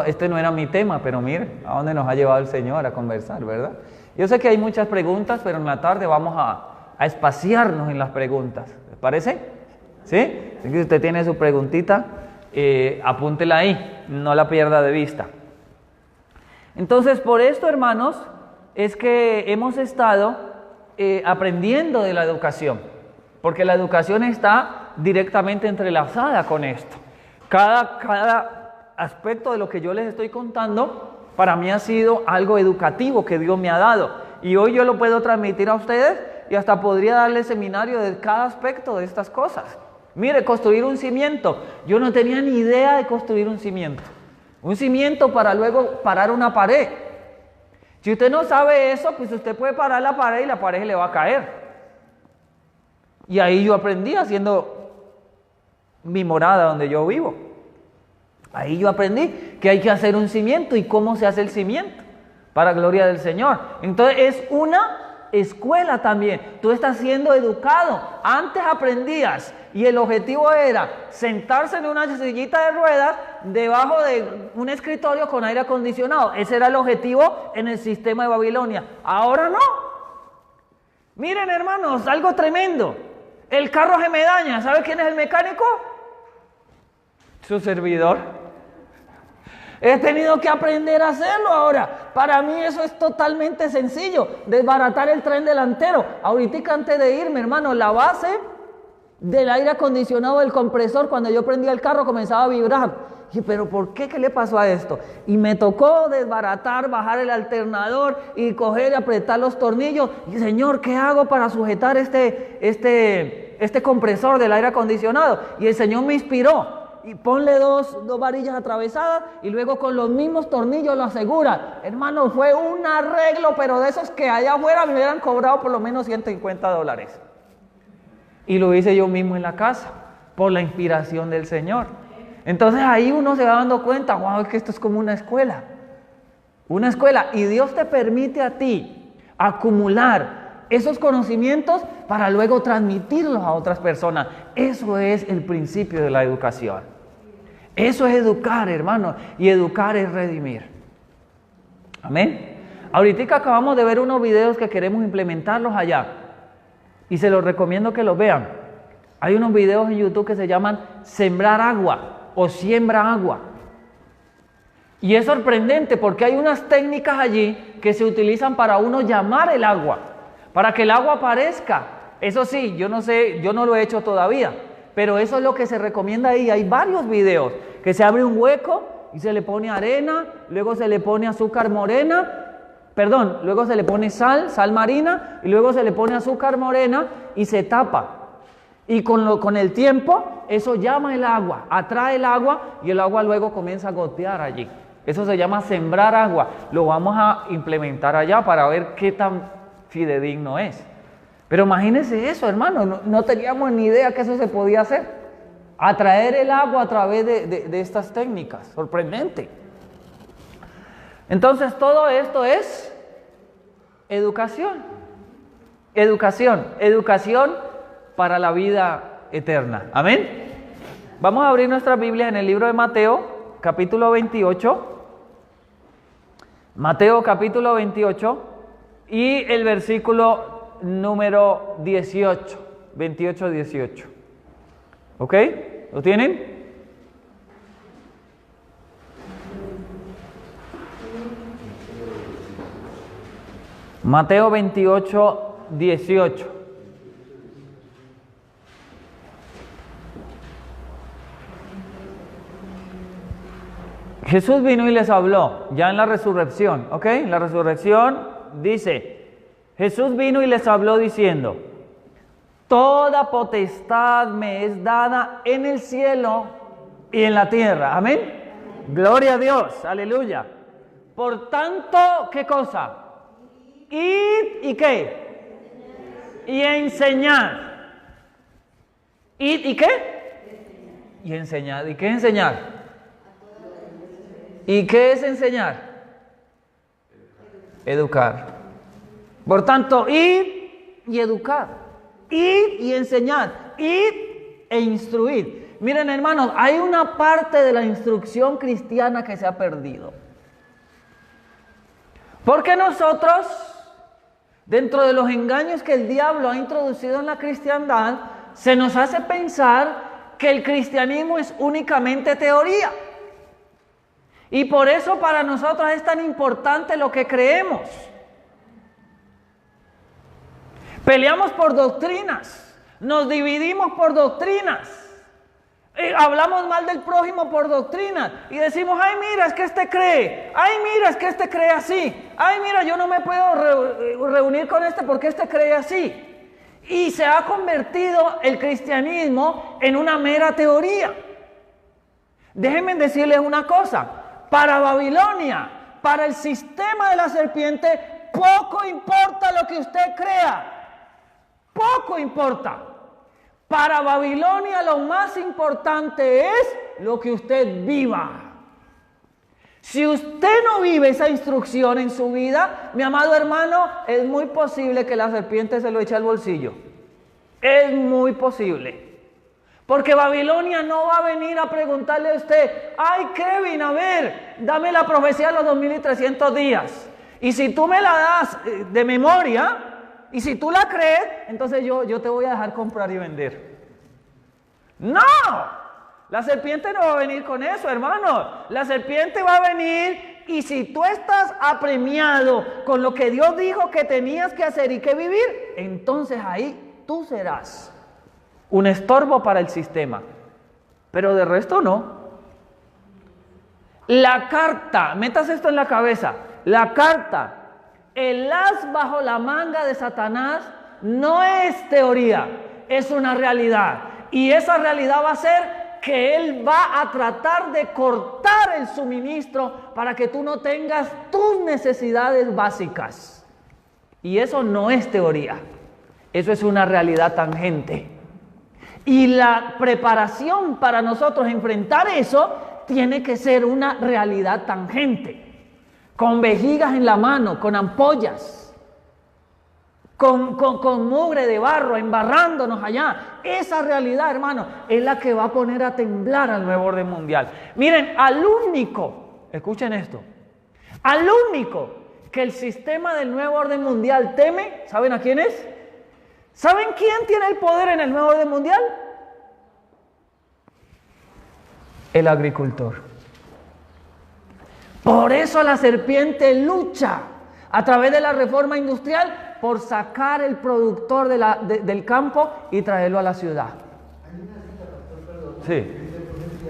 Speaker 4: este no era mi tema, pero mire, a dónde nos ha llevado el Señor a conversar, ¿verdad? Yo sé que hay muchas preguntas, pero en la tarde vamos a espaciarnos en las preguntas, ¿les parece? ¿Sí? Si usted tiene su preguntita, apúntela ahí, no la pierda de vista. Entonces, por esto, hermanos, es que hemos estado aprendiendo de la educación, porque la educación está directamente entrelazada con esto. Cada aspecto de lo que yo les estoy contando, para mí ha sido algo educativo que Dios me ha dado, y hoy yo lo puedo transmitir a ustedes, y hasta podría darle seminario de cada aspecto de estas cosas. Mire, construir un cimiento. Yo no tenía ni idea de construir un cimiento. Un cimiento para luego parar una pared. Si usted no sabe eso, pues usted puede parar la pared y la pared le va a caer. Y ahí yo aprendí haciendo mi morada donde yo vivo. Ahí yo aprendí que hay que hacer un cimiento y cómo se hace el cimiento, para gloria del Señor. Entonces es una escuela también. Tú estás siendo educado. Antes aprendías y el objetivo era sentarse en una sillita de ruedas debajo de un escritorio con aire acondicionado. Ese era el objetivo en el sistema de Babilonia. Ahora no. Miren, hermanos, algo tremendo. El carro se me daña. ¿Sabe quién es el mecánico? Su servidor. He tenido que aprender a hacerlo ahora. Para mí eso es totalmente sencillo. Desbaratar el tren delantero. Ahorita antes de irme, hermano, la base del aire acondicionado del compresor, cuando yo prendía el carro, comenzaba a vibrar. Y dije, ¿pero por qué? ¿Qué le pasó a esto? Y me tocó desbaratar, bajar el alternador y coger y apretar los tornillos. Y Señor, ¿qué hago para sujetar este compresor del aire acondicionado? Y el Señor me inspiró. Y ponle dos varillas atravesadas y luego con los mismos tornillos lo asegura. Hermano, fue un arreglo, pero de esos que allá afuera me hubieran cobrado por lo menos $150. Y lo hice yo mismo en la casa, por la inspiración del Señor. Entonces ahí uno se va dando cuenta, wow, es que esto es como una escuela. Una escuela. Y Dios te permite a ti acumular esos conocimientos para luego transmitirlos a otras personas. Eso es el principio de la educación. Eso es educar, hermano, y educar es redimir. Amén. Ahorita acabamos de ver unos videos que queremos implementarlos allá, y se los recomiendo que los vean. Hay unos videos en YouTube que se llaman Sembrar Agua o Siembra Agua. Y es sorprendente porque hay unas técnicas allí que se utilizan para uno llamar el agua, para que el agua aparezca. Eso sí, yo no sé, yo no lo he hecho todavía, pero eso es lo que se recomienda ahí. Hay varios videos que se abre un hueco y se le pone arena, luego se le pone azúcar morena, luego se le pone sal marina, y luego se le pone azúcar morena y se tapa. Y con el tiempo, eso llama el agua, atrae el agua y el agua luego comienza a gotear allí. Eso se llama sembrar agua. Lo vamos a implementar allá para ver qué tan fidedigno es. Pero imagínense eso, hermano, no teníamos ni idea que eso se podía hacer. Atraer el agua a través de estas técnicas, sorprendente. Entonces todo esto es educación. Educación para la vida eterna. Amén. Vamos a abrir nuestra Biblia en el libro de Mateo, capítulo 28. Mateo capítulo 28 y el versículo número 18, 28-18. ¿Ok? ¿Lo tienen? Mateo 28, 18. Jesús vino y les habló, ya en la resurrección, ¿ok? En la resurrección dice, Jesús vino y les habló diciendo, toda potestad me es dada en el cielo y en la tierra, ¿amén? Gloria a Dios, aleluya. Por tanto, ¿qué cosa? Id y ¿qué? Y enseñad. ¿Id y qué? Y enseñad. ¿Y qué enseñar? ¿Y qué es enseñar? Educar. Por tanto, id y educar. Id y enseñar. Id e instruir. Miren, hermanos, hay una parte de la instrucción cristiana que se ha perdido. Porque nosotros, dentro de los engaños que el diablo ha introducido en la cristiandad, se nos hace pensar que el cristianismo es únicamente teoría. Y por eso para nosotros es tan importante lo que creemos. Peleamos por doctrinas, nos dividimos por doctrinas, hablamos mal del prójimo por doctrinas y decimos, ay mira, es que este cree, ay mira, es que este cree así, ay mira, yo no me puedo reunir con este porque este cree así. Y se ha convertido el cristianismo en una mera teoría. Déjenme decirles una cosa. Para Babilonia, para el sistema de la serpiente, poco importa lo que usted crea. Poco importa. Para Babilonia lo más importante es lo que usted viva. Si usted no vive esa instrucción en su vida, mi amado hermano, es muy posible que la serpiente se lo eche al bolsillo. Es muy posible. Porque Babilonia no va a venir a preguntarle a usted, ay Kevin, a ver, dame la profecía de los 2300 días. Y si tú me la das de memoria, y si tú la crees, entonces yo te voy a dejar comprar y vender. ¡No! La serpiente no va a venir con eso, hermano. La serpiente va a venir y si tú estás apremiado con lo que Dios dijo que tenías que hacer y que vivir, entonces ahí tú serás un estorbo para el sistema. Pero de resto no. La carta, metas esto en la cabeza, la carta, el as bajo la manga de Satanás no es teoría, es una realidad. Y esa realidad va a ser que él va a tratar de cortar el suministro para que tú no tengas tus necesidades básicas. Y eso no es teoría, eso es una realidad tangente. Y la preparación para nosotros enfrentar eso tiene que ser una realidad tangente, con vejigas en la mano, con ampollas, con mugre de barro, embarrándonos allá. Esa realidad, hermano, es la que va a poner a temblar al nuevo orden mundial. Miren, al único, escuchen esto, al único que el sistema del nuevo orden mundial teme, ¿saben a quién es? ¿Saben quién tiene el poder en el nuevo orden mundial? El agricultor. Por eso la serpiente lucha a través de la reforma industrial por sacar el productor del campo y traerlo a la ciudad.
Speaker 1: Hay una cita, pastor, perdón.
Speaker 4: Sí.
Speaker 1: Dice el profeta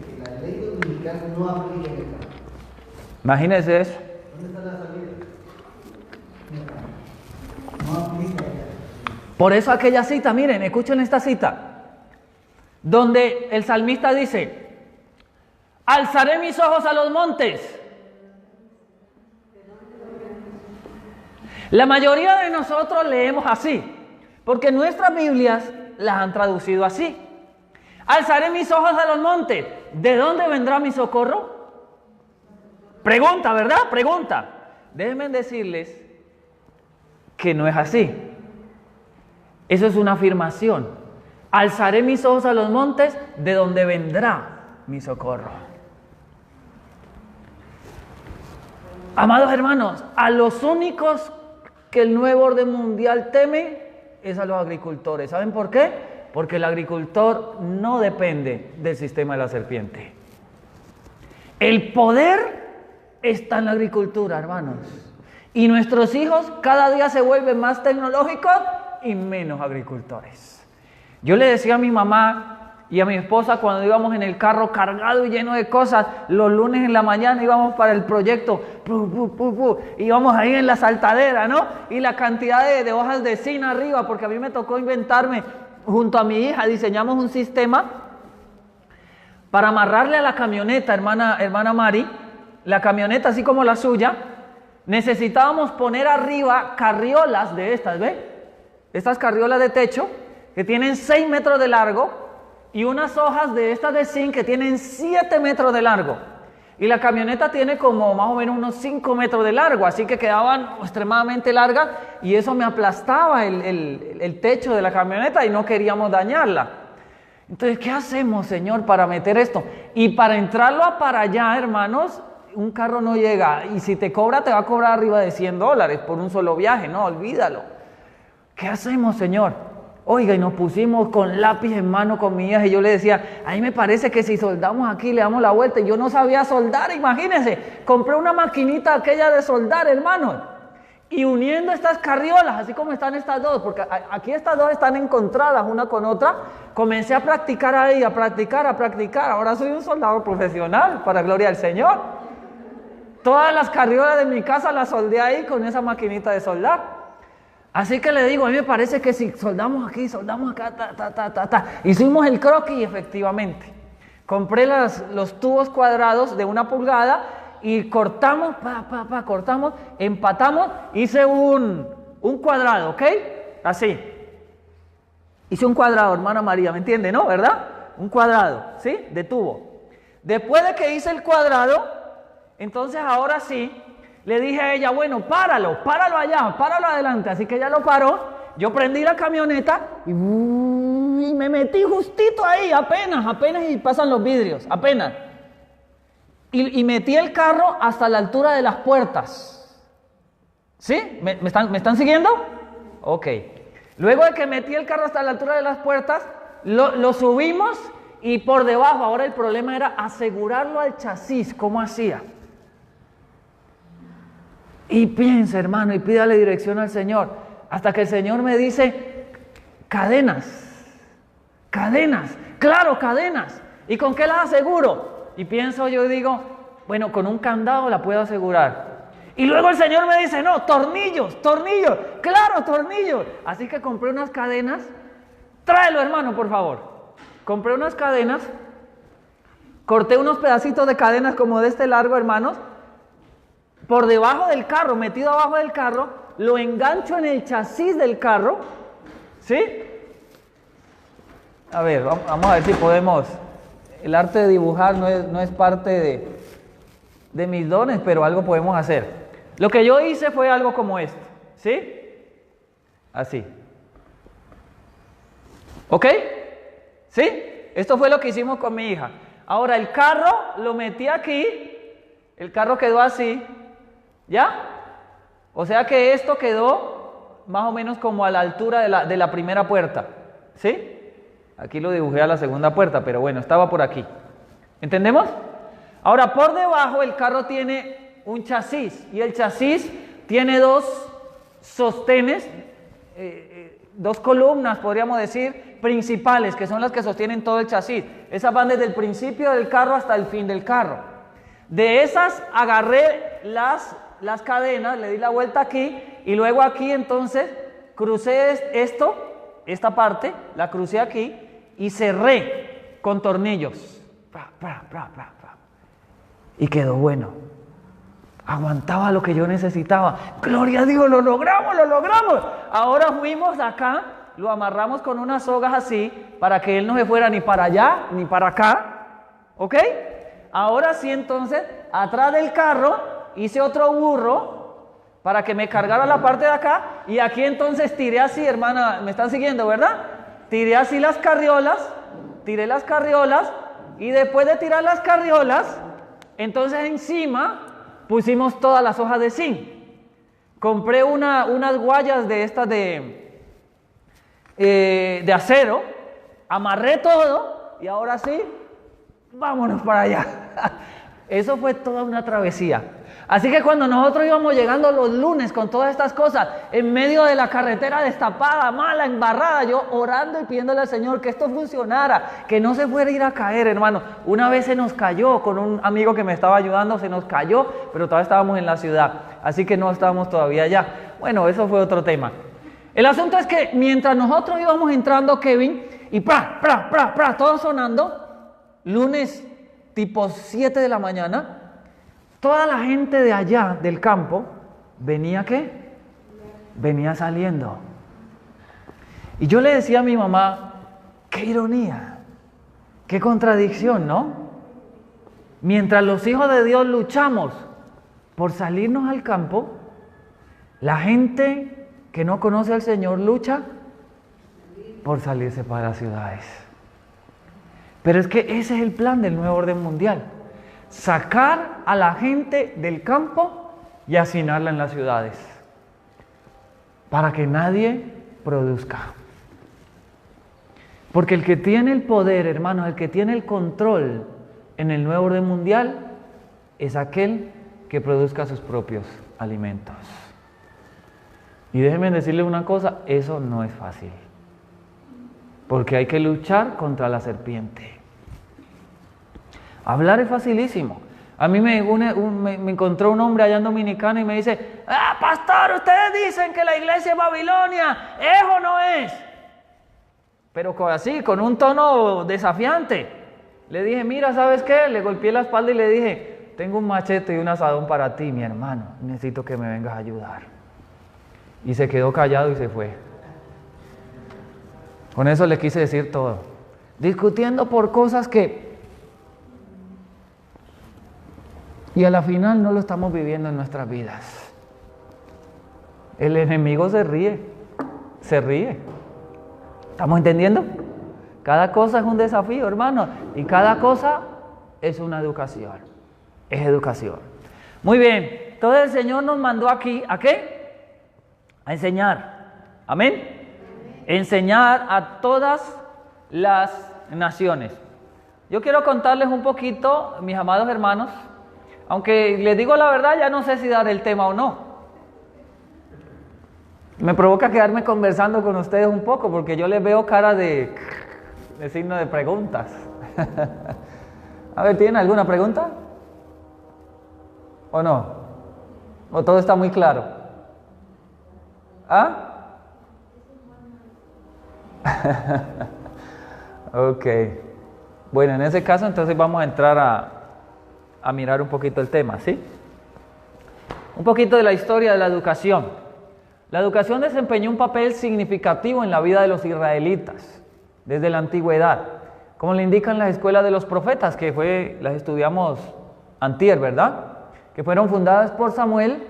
Speaker 1: que la ley dominical no aplica en el campo.
Speaker 4: Imagínense eso.
Speaker 1: ¿Dónde está la salida? No aplica.
Speaker 4: Por eso aquella cita, miren, escuchen esta cita, donde el salmista dice, alzaré mis ojos a los montes. La mayoría de nosotros leemos así, porque nuestras Biblias las han traducido así. Alzaré mis ojos a los montes. ¿De dónde vendrá mi socorro? Pregunta, ¿verdad? Pregunta. Déjenme decirles que no es así. Eso es una afirmación. Alzaré mis ojos a los montes, ¿de dónde vendrá mi socorro? Amados hermanos, a los únicos que el nuevo orden mundial teme es a los agricultores. ¿Saben por qué? Porque el agricultor no depende del sistema de la serpiente. El poder está en la agricultura, hermanos. Y nuestros hijos cada día se vuelven más tecnológicos y menos agricultores. Yo le decía a mi mamá y a mi esposa cuando íbamos en el carro cargado y lleno de cosas, los lunes en la mañana íbamos para el proyecto, íbamos ahí en la saltadera, ¿no? Y la cantidad de hojas de zinc arriba, porque a mí me tocó inventarme, junto a mi hija, diseñamos un sistema para amarrarle a la camioneta, hermana Mari, la camioneta así como la suya, necesitábamos poner arriba carriolas de estas, ¿ve? Estas carriolas de techo que tienen 6 metros de largo, y unas hojas de estas de zinc que tienen 7 metros de largo. Y la camioneta tiene como más o menos unos 5 metros de largo, así que quedaban extremadamente largas y eso me aplastaba el techo de la camioneta y no queríamos dañarla. Entonces, ¿qué hacemos, Señor, para meter esto? Y para entrarlo para allá, hermanos, un carro no llega. Y si te cobra, te va a cobrar arriba de $100 por un solo viaje. No, olvídalo. ¿Qué hacemos, Señor? Oiga, y nos pusimos con lápiz en mano con mi hija y yo le decía, a mí me parece que si soldamos aquí le damos la vuelta. Y yo no sabía soldar, imagínense. Compré una maquinita aquella de soldar, hermanos. Y uniendo estas carriolas, así como están estas dos, porque aquí estas dos están encontradas una con otra, comencé a practicar ahí, a practicar. Ahora soy un soldador profesional, para gloria del Señor. Todas las carriolas de mi casa las soldé ahí con esa maquinita de soldar. Así que le digo, a mí me parece que si soldamos aquí, soldamos acá, hicimos el croquis y efectivamente. Compré los tubos cuadrados de 1 pulgada y cortamos, cortamos, empatamos, hice un cuadrado, ¿ok? Así. Hice un cuadrado, hermana María, ¿me entiende, no? ¿Verdad? Un cuadrado, ¿sí? De tubo. Después de que hice el cuadrado, Entonces ahora sí, le dije a ella, bueno, páralo allá, páralo adelante. Así que ella lo paró, yo prendí la camioneta y me metí justito ahí, apenas y pasan los vidrios, apenas. Y metí el carro hasta la altura de las puertas. ¿Sí? ¿Me están siguiendo? Ok. Luego de que metí el carro hasta la altura de las puertas, lo subimos y por debajo, ahora el problema era asegurarlo al chasis. ¿Cómo hacía? Y piensa, hermano, y pídale dirección al Señor. Hasta que el Señor me dice, cadenas. Claro, cadenas. ¿Y con qué las aseguro? Y pienso yo y digo, bueno, con un candado la puedo asegurar. Y luego el Señor me dice, no, tornillos. Claro, tornillos. Así que compré unas cadenas. Tráelo, hermano, por favor. Compré unas cadenas. Corté unos pedacitos de cadenas como de este largo, hermanos. Por debajo del carro, metido abajo del carro, lo engancho en el chasis del carro, ¿sí? A ver, vamos a ver si podemos. El arte de dibujar no es parte de mis dones, pero algo podemos hacer. Lo que yo hice fue algo como esto, ¿sí? Así. ¿Ok? ¿Sí? Esto fue lo que hicimos con mi hija. Ahora el carro lo metí aquí, el carro quedó así. ¿Ya? O sea que esto quedó más o menos como a la altura de la primera puerta. ¿Sí? Aquí lo dibujé a la segunda puerta, pero bueno, estaba por aquí. ¿Entendemos? Ahora, por debajo el carro tiene un chasis. Y el chasis tiene dos sostenes, dos columnas, podríamos decir, principales, que son las que sostienen todo el chasis. Esas van desde el principio del carro hasta el fin del carro. De esas agarré las cadenas, le di la vuelta aquí y luego aquí entonces crucé esta parte, la crucé aquí y cerré con tornillos. Y quedó bueno. Aguantaba lo que yo necesitaba. Gloria a Dios, lo logramos. Ahora fuimos acá, lo amarramos con unas sogas así para que él no se fuera ni para allá ni para acá. ¿Ok? Ahora sí, entonces, atrás del carro hice otro burro para que me cargara la parte de acá y aquí entonces tiré así, hermana, ¿me están siguiendo, verdad? Tiré así las carriolas y después de tirar las carriolas, entonces encima pusimos todas las hojas de zinc. Compré unas guayas de estas de acero, amarré todo y ahora sí, vámonos para allá. Eso fue toda una travesía. Así que cuando nosotros íbamos llegando los lunes con todas estas cosas, en medio de la carretera destapada, mala, embarrada, yo orando y pidiéndole al Señor que esto funcionara, que no se fuera a ir a caer, hermano. Una vez se nos cayó, con un amigo que me estaba ayudando, se nos cayó, pero todavía estábamos en la ciudad, así que no estábamos todavía allá. Bueno, eso fue otro tema. El asunto es que mientras nosotros íbamos entrando, Kevin, y todo sonando, lunes tipo 7 de la mañana, toda la gente de allá, del campo, venía ¿qué? Venía saliendo. Y yo le decía a mi mamá, qué ironía, qué contradicción, ¿no? Mientras los hijos de Dios luchamos por salirnos al campo, la gente que no conoce al Señor lucha por salirse para las ciudades. Pero es que ese es el plan del nuevo orden mundial. Sacar a la gente del campo y hacinarla en las ciudades para que nadie produzca. Porque el que tiene el poder, hermanos, el que tiene el control en el nuevo orden mundial es aquel que produzca sus propios alimentos. Y déjenme decirles una cosa, eso no es fácil, porque hay que luchar contra la serpiente. Hablar es facilísimo. A mí me encontró un hombre allá en Dominicana y me dice, pastor, ustedes dicen que la iglesia es Babilonia, ¿eso no es? Pero así, con un tono desafiante. Le dije, mira, ¿sabes qué? Le golpeé la espalda y le dije, tengo un machete y un asadón para ti, mi hermano, necesito que me vengas a ayudar. Y se quedó callado y se fue. Con eso le quise decir todo. Discutiendo por cosas que y a la final no lo estamos viviendo en nuestras vidas. El enemigo se ríe. ¿Estamos entendiendo? Cada cosa es un desafío, hermano, y cada cosa es una educación. Es educación. Muy bien, entonces el Señor nos mandó aquí, ¿a qué? A enseñar. Amén. Enseñar a todas las naciones. Yo quiero contarles un poquito, mis amados hermanos, aunque les digo la verdad, ya no sé si dar el tema o no. Me provoca quedarme conversando con ustedes un poco, porque yo les veo cara de signo de preguntas. A ver, ¿tienen alguna pregunta? ¿O no? ¿O todo está muy claro? ¿Ah? Ok. Bueno, en ese caso entonces vamos a entrar a mirar un poquito el tema, ¿sí? Un poquito de la historia de la educación. La educación desempeñó un papel significativo en la vida de los israelitas desde la antigüedad, como le indican las escuelas de los profetas, que las estudiamos antier, ¿verdad? Que fueron fundadas por Samuel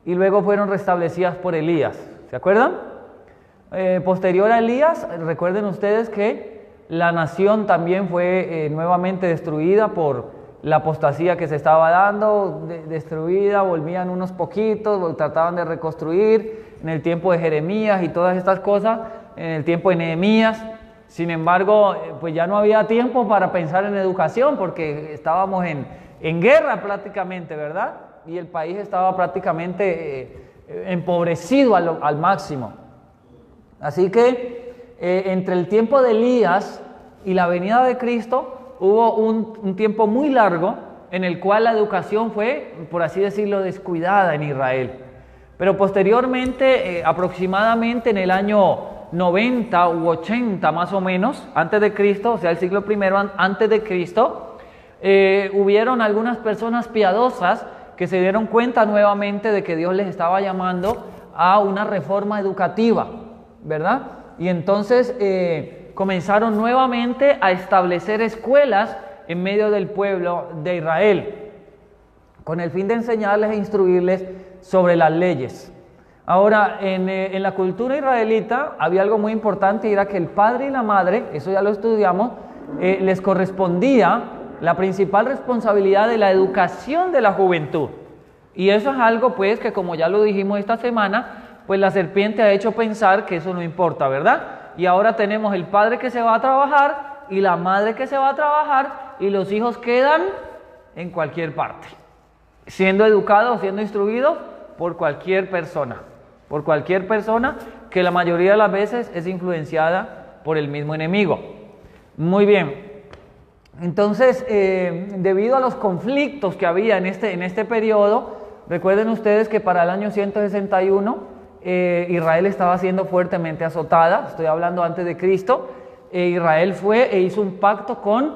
Speaker 4: y luego fueron restablecidas por Elías. ¿Se acuerdan? Posterior a Elías, recuerden ustedes que la nación también fue nuevamente destruida por la apostasía que se estaba dando, destruida, volvían unos poquitos, trataban de reconstruir en el tiempo de Jeremías y todas estas cosas, en el tiempo de Nehemías. Sin embargo, pues ya no había tiempo para pensar en educación porque estábamos en guerra prácticamente, ¿verdad? Y el país estaba prácticamente empobrecido al máximo. Así que entre el tiempo de Elías y la venida de Cristo hubo un tiempo muy largo en el cual la educación fue, por así decirlo, descuidada en Israel. Pero posteriormente, aproximadamente en el año 90 u 80 más o menos, antes de Cristo, o sea el siglo I antes de Cristo, hubieron algunas personas piadosas que se dieron cuenta nuevamente de que Dios les estaba llamando a una reforma educativa, ¿verdad? Y entonces comenzaron nuevamente a establecer escuelas en medio del pueblo de Israel, con el fin de enseñarles e instruirles sobre las leyes. Ahora, en la cultura israelita había algo muy importante, y era que el padre y la madre, eso ya lo estudiamos, les correspondía la principal responsabilidad de la educación de la juventud. Y eso es algo, pues, que como ya lo dijimos esta semana, pues la serpiente ha hecho pensar que eso no importa, ¿verdad? Y ahora tenemos el padre que se va a trabajar y la madre que se va a trabajar, y los hijos quedan en cualquier parte, siendo educados, siendo instruidos por cualquier persona que la mayoría de las veces es influenciada por el mismo enemigo. Muy bien. Entonces, debido a los conflictos que había en este periodo, recuerden ustedes que para el año 161 Israel estaba siendo fuertemente azotada. Estoy hablando antes de Cristo. Israel fue e hizo un pacto con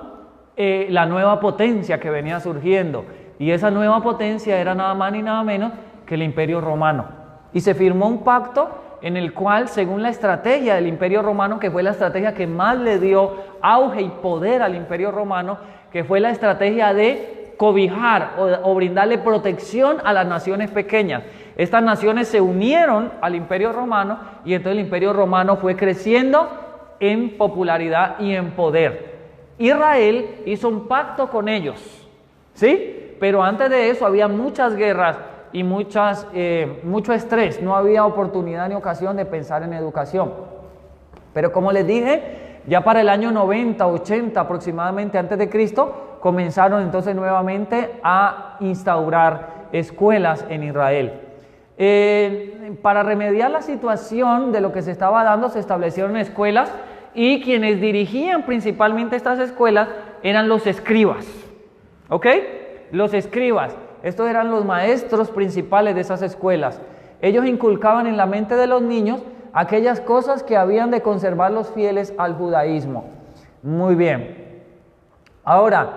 Speaker 4: la nueva potencia que venía surgiendo, y esa nueva potencia era nada más ni nada menos que el Imperio Romano. Y se firmó un pacto en el cual, según la estrategia del Imperio Romano, que fue la estrategia que más le dio auge y poder al Imperio Romano, que fue la estrategia de cobijar o brindarle protección a las naciones pequeñas. Estas naciones se unieron al Imperio Romano, y entonces el Imperio Romano fue creciendo en popularidad y en poder. Israel hizo un pacto con ellos, ¿sí? Pero antes de eso había muchas guerras y mucho estrés. No había oportunidad ni ocasión de pensar en educación. Pero como les dije, ya para el año 90, 80 aproximadamente antes de Cristo, comenzaron entonces nuevamente a instaurar escuelas en Israel. Para remediar la situación de lo que se estaba dando, se establecieron escuelas, y quienes dirigían principalmente estas escuelas eran los escribas. ¿Ok? Los escribas. Estos eran los maestros principales de esas escuelas. Ellos inculcaban en la mente de los niños aquellas cosas que habían de conservar los fieles al judaísmo. Muy bien. Ahora,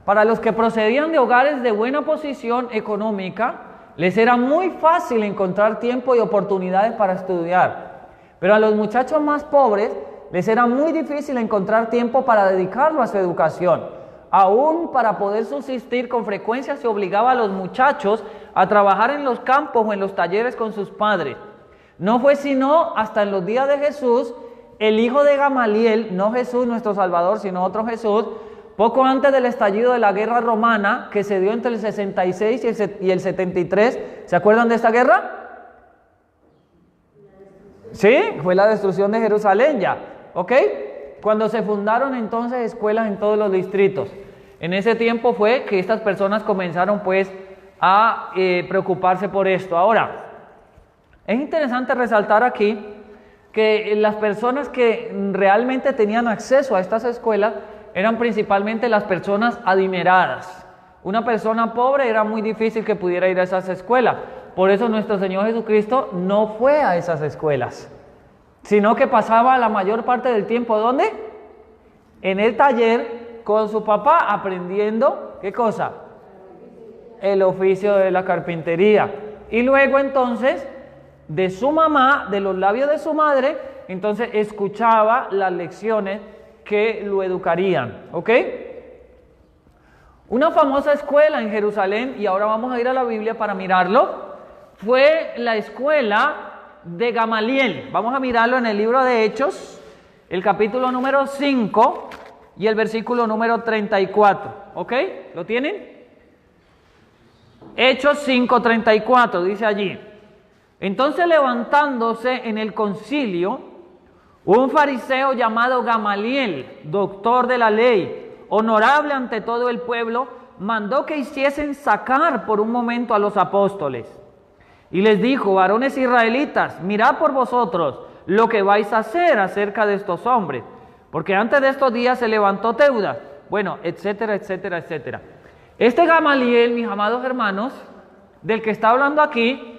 Speaker 4: para los que procedían de hogares de buena posición económica, les era muy fácil encontrar tiempo y oportunidades para estudiar. Pero a los muchachos más pobres les era muy difícil encontrar tiempo para dedicarlo a su educación. Aún para poder subsistir con frecuencia se obligaba a los muchachos a trabajar en los campos o en los talleres con sus padres. No fue sino hasta en los días de Jesús, el hijo de Gamaliel, no Jesús nuestro Salvador, sino otro Jesús, poco antes del estallido de la guerra romana, que se dio entre el 66 y el 73. ¿Se acuerdan de esta guerra? Sí, fue la destrucción de Jerusalén ya, ¿ok? Cuando se fundaron entonces escuelas en todos los distritos. En ese tiempo fue que estas personas comenzaron pues a preocuparse por esto. Ahora, es interesante resaltar aquí que las personas que realmente tenían acceso a estas escuelas eran principalmente las personas adineradas. Una persona pobre era muy difícil que pudiera ir a esas escuelas. Por eso nuestro Señor Jesucristo no fue a esas escuelas, sino que pasaba la mayor parte del tiempo, ¿dónde? En el taller con su papá, aprendiendo, ¿qué cosa? El oficio de la carpintería. Y luego entonces, de su mamá, de los labios de su madre, entonces escuchaba las lecciones que lo educarían, ¿ok? Una famosa escuela en Jerusalén, y ahora vamos a ir a la Biblia para mirarlo, fue la escuela de Gamaliel. Vamos a mirarlo en el libro de Hechos, el capítulo número 5 y el versículo número 34, ¿ok? ¿Lo tienen? Hechos 5:34 dice allí: entonces levantándose en el concilio, un fariseo llamado Gamaliel, doctor de la ley, honorable ante todo el pueblo, mandó que hiciesen sacar por un momento a los apóstoles. Y les dijo: varones israelitas, mirad por vosotros lo que vais a hacer acerca de estos hombres, porque antes de estos días se levantó Teudas, bueno, etcétera, etcétera, etcétera. Este Gamaliel, mis amados hermanos, del que está hablando aquí,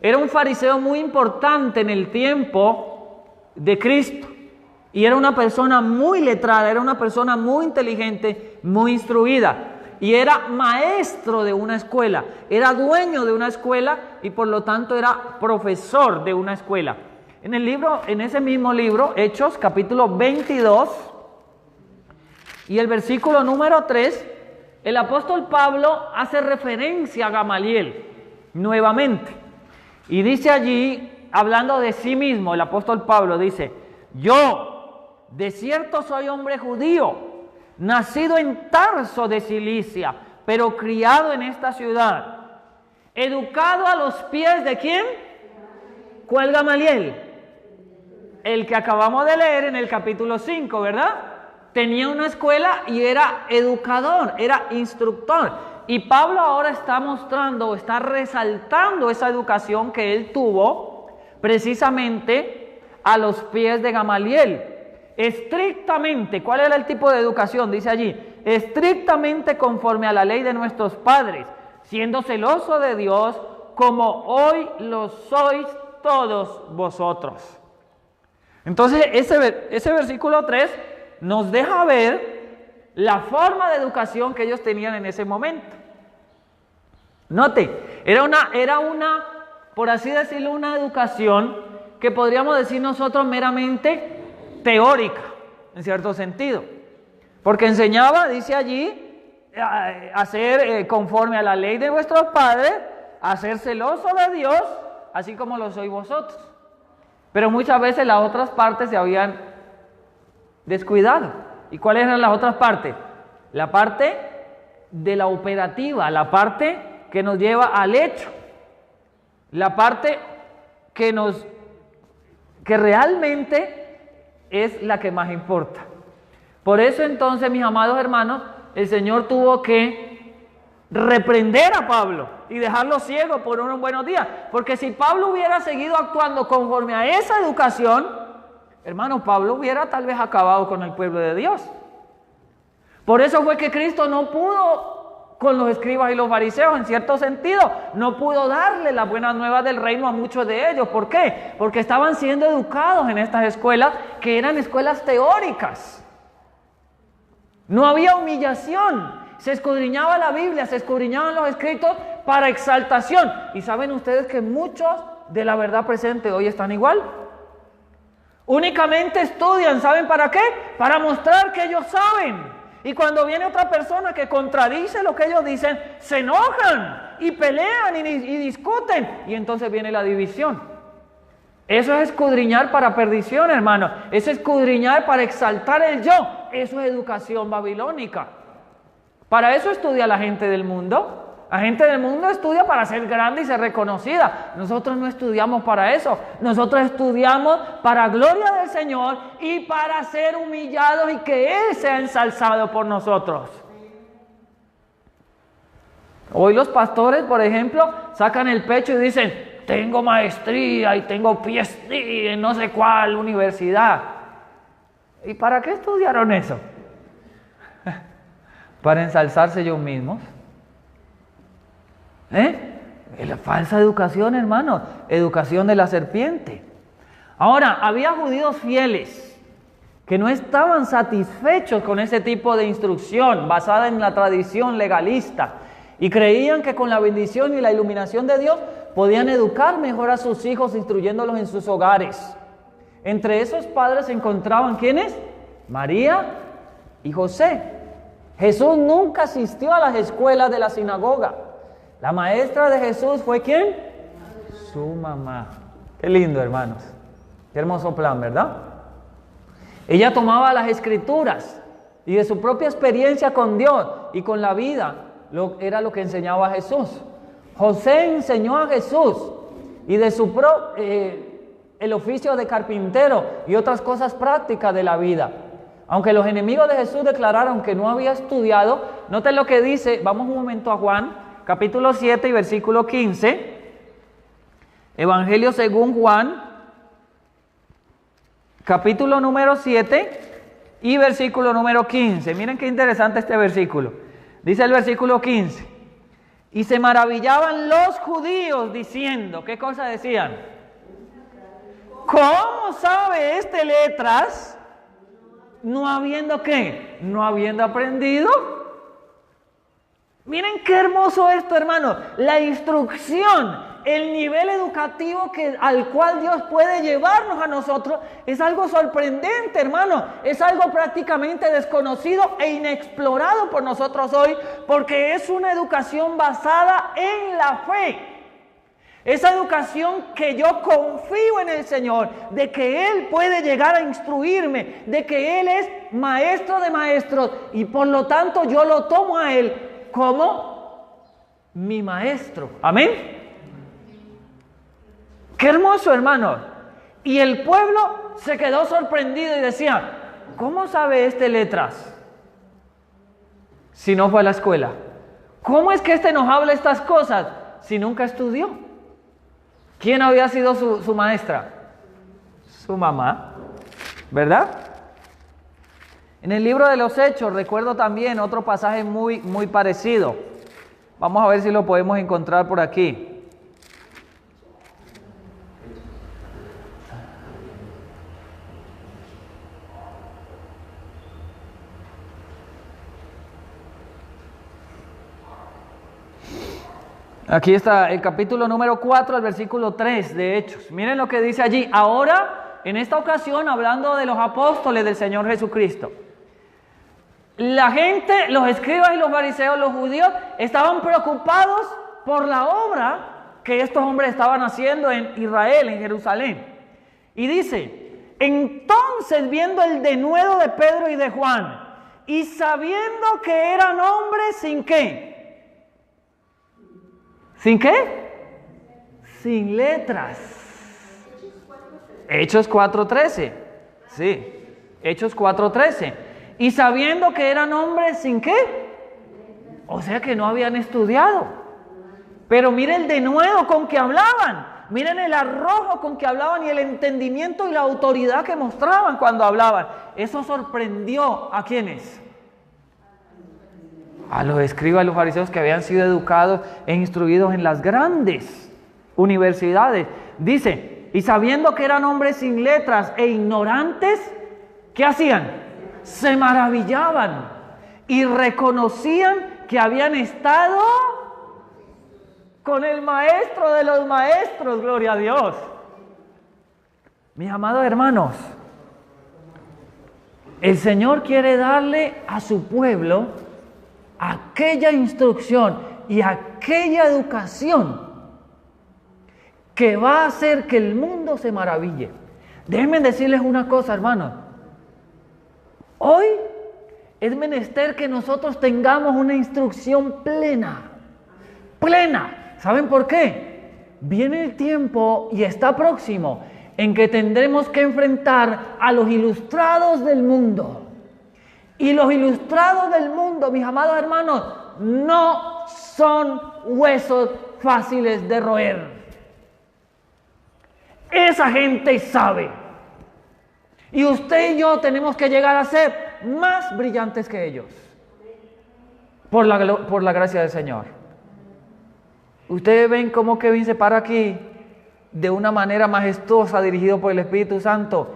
Speaker 4: era un fariseo muy importante en el tiempo de Cristo, y era una persona muy letrada, era una persona muy inteligente, muy instruida, y era maestro de una escuela, era dueño de una escuela y por lo tanto era profesor de una escuela. En ese mismo libro, Hechos, capítulo 22 y el versículo número 3, el apóstol Pablo hace referencia a Gamaliel nuevamente, y dice allí, hablando de sí mismo, el apóstol Pablo dice: yo, de cierto soy hombre judío, nacido en Tarso de Cilicia, pero criado en esta ciudad, educado a los pies de ¿quién? ¿Cuál Gamaliel? El que acabamos de leer en el capítulo 5, ¿verdad? Tenía una escuela y era educador, era instructor. Y Pablo ahora está mostrando, está resaltando esa educación que él tuvo precisamente a los pies de Gamaliel. Estrictamente, ¿cuál era el tipo de educación? Dice allí: estrictamente conforme a la ley de nuestros padres, siendo celoso de Dios, como hoy lo sois todos vosotros. Entonces, ese versículo 3 nos deja ver la forma de educación que ellos tenían en ese momento. Note, era una, por así decirlo, una educación que podríamos decir nosotros meramente teórica, en cierto sentido, porque enseñaba, dice allí, a ser conforme a la ley de vuestros padres, a ser celoso de Dios, así como lo sois vosotros. Pero muchas veces las otras partes se habían descuidado. ¿Y cuáles eran las otras partes? La parte de la operativa, la parte que nos lleva al hecho, la parte que realmente es la que más importa. Por eso entonces, mis amados hermanos, el Señor tuvo que reprender a Pablo y dejarlo ciego por unos buenos días, porque si Pablo hubiera seguido actuando conforme a esa educación, hermano, Pablo hubiera tal vez acabado con el pueblo de Dios. Por eso fue que Cristo no pudo con los escribas y los fariseos, en cierto sentido, no pudo darle las buenas nuevas del reino a muchos de ellos. ¿Por qué? Porque estaban siendo educados en estas escuelas, que eran escuelas teóricas. No había humillación. Se escudriñaba la Biblia, se escudriñaban los escritos para exaltación. Y saben ustedes que muchos de la verdad presente hoy están igual. Únicamente estudian, ¿saben para qué? Para mostrar que ellos saben. Y cuando viene otra persona que contradice lo que ellos dicen, se enojan y pelean y discuten. Y entonces viene la división. Eso es escudriñar para perdición, hermano. Eso es escudriñar para exaltar el yo. Eso es educación babilónica. Para eso estudia la gente del mundo. La gente del mundo estudia para ser grande y ser reconocida. Nosotros no estudiamos para eso. Nosotros estudiamos para gloria del Señor y para ser humillados y que Él sea ensalzado por nosotros. Hoy los pastores, por ejemplo, sacan el pecho y dicen, tengo maestría y tengo PhD en no sé cuál universidad. ¿Y para qué estudiaron eso? Para ensalzarse ellos mismos. La falsa educación, hermanos, educación de la serpiente. Ahora, había judíos fieles que no estaban satisfechos con ese tipo de instrucción basada en la tradición legalista y creían que con la bendición y la iluminación de Dios podían educar mejor a sus hijos instruyéndolos en sus hogares. Entre esos padres se encontraban ¿quiénes? María y José. Jesús nunca asistió a las escuelas de la sinagoga. La maestra de Jesús fue ¿quién? Su mamá. Qué lindo, hermanos. Qué hermoso plan, ¿verdad? Ella tomaba las escrituras y de su propia experiencia con Dios y con la vida, era lo que enseñaba a Jesús. José enseñó a Jesús y de su el oficio de carpintero y otras cosas prácticas de la vida. Aunque los enemigos de Jesús declararon que no había estudiado, noten lo que dice, vamos un momento a Juan, capítulo 7 y versículo 15, Evangelio según Juan, capítulo número 7 y versículo número 15. Miren qué interesante este versículo. Dice el versículo 15, y se maravillaban los judíos diciendo, ¿qué cosa decían? ¿Cómo sabe este letras? No habiendo ¿qué? No habiendo aprendido. Miren qué hermoso esto, hermano. La instrucción, el nivel educativo al cual Dios puede llevarnos a nosotros es algo sorprendente, hermano. Es algo prácticamente desconocido e inexplorado por nosotros hoy, porque es una educación basada en la fe. Esa educación que yo confío en el Señor, de que Él puede llegar a instruirme, de que Él es maestro de maestros y por lo tanto yo lo tomo a Él como mi maestro. Amén. Qué hermoso, hermano. Y el pueblo se quedó sorprendido y decía, ¿cómo sabe este letras si no fue a la escuela? ¿Cómo es que este nos habla estas cosas si nunca estudió? ¿Quién había sido su maestra? Su mamá, ¿verdad? En el libro de los Hechos recuerdo también otro pasaje muy parecido. Vamos a ver si lo podemos encontrar por aquí. Aquí está el capítulo número 4, el versículo 3 de Hechos. Miren lo que dice allí. Ahora, en esta ocasión, hablando de los apóstoles del Señor Jesucristo. La gente, los escribas y los fariseos, los judíos, estaban preocupados por la obra que estos hombres estaban haciendo en Israel, en Jerusalén. Y dice, entonces viendo el denuedo de Pedro y de Juan, y sabiendo que eran hombres sin ¿qué? ¿Sin qué? Sin letras. Hechos 4:13. Sí, Hechos 4:13. Y sabiendo que eran hombres sin qué? O sea que no habían estudiado. Pero miren el denuedo con que hablaban. Miren el arrojo con que hablaban y el entendimiento y la autoridad que mostraban cuando hablaban. Eso sorprendió ¿a quiénes? A los escribas y los fariseos que habían sido educados e instruidos en las grandes universidades. Dice, y sabiendo que eran hombres sin letras e ignorantes, ¿qué hacían? Se maravillaban y reconocían que habían estado con el maestro de los maestros, gloria a Dios. Mis amados hermanos, El Señor quiere darle a su pueblo aquella instrucción y aquella educación que va a hacer que el mundo se maraville. Déjenme decirles una cosa, hermanos. Hoy es menester que nosotros tengamos una instrucción plena. ¿Saben por qué? Viene el tiempo y está próximo en que tendremos que enfrentar a los ilustrados del mundo. Y los ilustrados del mundo, mis amados hermanos, no son huesos fáciles de roer. Esa gente sabe. Y usted y yo tenemos que llegar a ser más brillantes que ellos. Por la gracia del Señor. Ustedes ven cómo Kevin se para aquí de una manera majestuosa, dirigido por el Espíritu Santo,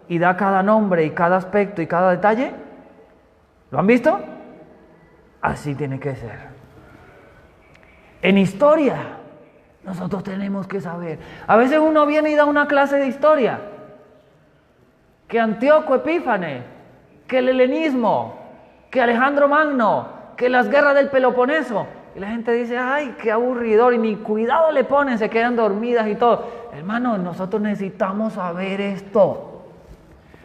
Speaker 4: y da cada nombre y cada aspecto y cada detalle. ¿Lo han visto? Así tiene que ser. En historia, nosotros tenemos que saber. A veces uno viene y da una clase de historia. Que Antíoco Epífanes, que el helenismo, que Alejandro Magno, que las guerras del Peloponeso. Y la gente dice, ay, qué aburridor, y ni cuidado le ponen, se quedan dormidas y todo. Hermano, nosotros necesitamos saber esto.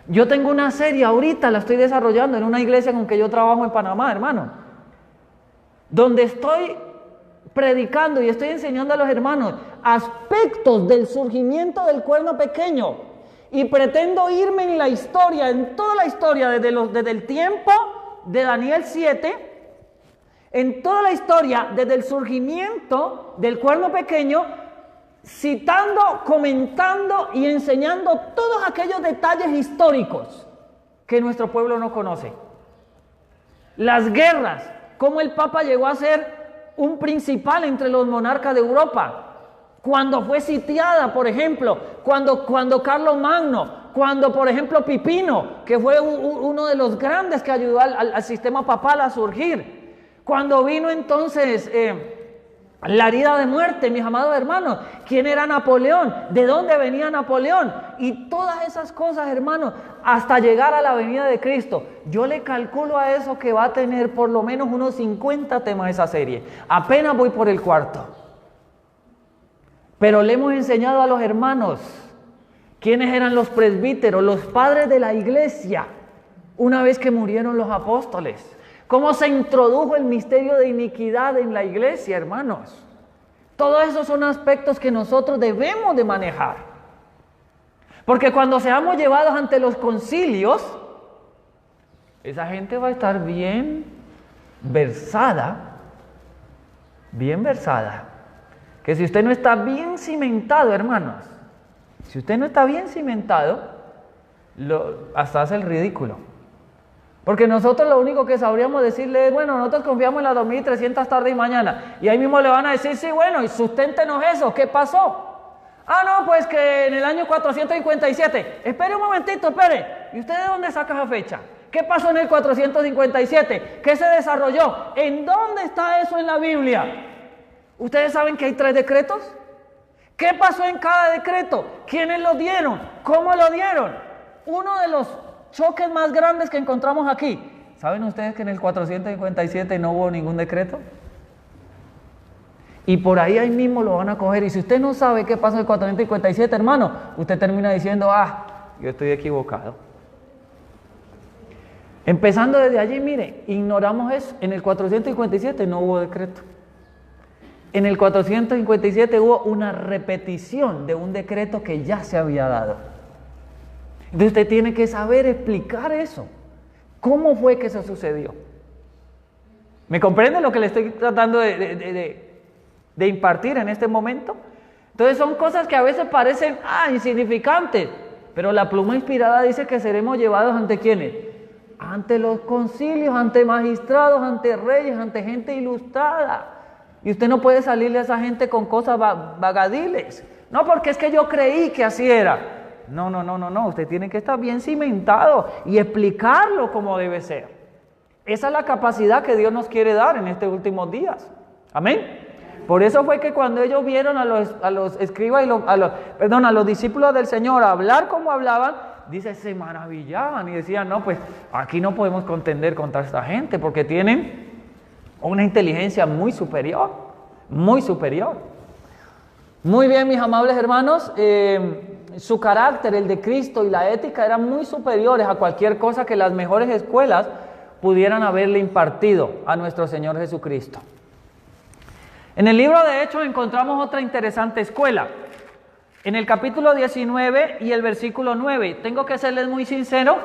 Speaker 4: Yo tengo una serie, ahorita la estoy desarrollando en una iglesia con que yo trabajo en Panamá, hermano. Donde estoy predicando y estoy enseñando a los hermanos aspectos del surgimiento del cuerno pequeño. Y pretendo irme en la historia, en toda la historia, desde el tiempo de Daniel 7, en toda la historia, desde el surgimiento del cuerno pequeño, citando, comentando y enseñando todos aquellos detalles históricos que nuestro pueblo no conoce. Las guerras, cómo el Papa llegó a ser un principal entre los monarcas de Europa. Cuando fue sitiada, por ejemplo, cuando Carlos Magno, cuando por ejemplo Pipino, que fue uno de los grandes que ayudó al sistema papal a surgir, cuando vino entonces la herida de muerte, mis amados hermanos, ¿quién era Napoleón? ¿De dónde venía Napoleón? Y todas esas cosas, hermanos, hasta llegar a la venida de Cristo. Yo le calculo a eso que va a tener por lo menos unos 50 temas esa serie. Apenas voy por el cuarto. Pero le hemos enseñado a los hermanos quiénes eran los presbíteros, los padres de la iglesia, una vez que murieron los apóstoles. Cómo se introdujo el misterio de iniquidad en la iglesia, hermanos. Todos esos son aspectos que nosotros debemos de manejar. Porque cuando seamos llevados ante los concilios, esa gente va a estar bien versada. Que si usted no está bien cimentado, hermanos, si usted no está bien cimentado, hasta hace el ridículo. Porque nosotros lo único que sabríamos decirle es, bueno, nosotros confiamos en las 2300 tarde y mañana. Y ahí mismo le van a decir, sí, bueno, y susténtenos eso, ¿qué pasó? Ah, no, pues que en el año 457. Espere un momentito, espere. ¿Y usted de dónde saca esa fecha? ¿Qué pasó en el 457? ¿Qué se desarrolló? ¿En dónde está eso en la Biblia? ¿Ustedes saben que hay 3 decretos? ¿Qué pasó en cada decreto? ¿Quiénes lo dieron? ¿Cómo lo dieron? Uno de los choques más grandes que encontramos aquí. ¿Saben ustedes que en el 457 no hubo ningún decreto? Y por ahí mismo lo van a coger. Y si usted no sabe qué pasó en el 457, hermano, usted termina diciendo, yo estoy equivocado. Empezando desde allí, mire, ignoramos eso. En el 457 no hubo decreto. En el 457 hubo una repetición de un decreto que ya se había dado. Entonces usted tiene que saber explicar eso. ¿Cómo fue que eso sucedió? ¿Me comprende lo que le estoy tratando de impartir en este momento? Entonces son cosas que a veces parecen insignificantes, pero la pluma inspirada dice que seremos llevados ante ¿quiénes? Ante los concilios, ante magistrados, ante reyes, ante gente ilustrada. Y usted no puede salirle a esa gente con cosas vagadiles. No, porque es que yo creí que así era. No. Usted tiene que estar bien cimentado y explicarlo como debe ser. Esa es la capacidad que Dios nos quiere dar en estos últimos días. Amén. Por eso fue que cuando ellos vieron a los escribas y a los discípulos del Señor hablar como hablaban, dice, se maravillaban y decían, no, pues aquí no podemos contender contra esta gente porque tienen una inteligencia muy superior, muy superior. Muy bien, mis amables hermanos, su carácter, el de Cristo y la ética eran muy superiores a cualquier cosa que las mejores escuelas pudieran haberle impartido a nuestro Señor Jesucristo. En el libro de Hechos encontramos otra interesante escuela. En el capítulo 19 y el versículo 9, tengo que serles muy sincero,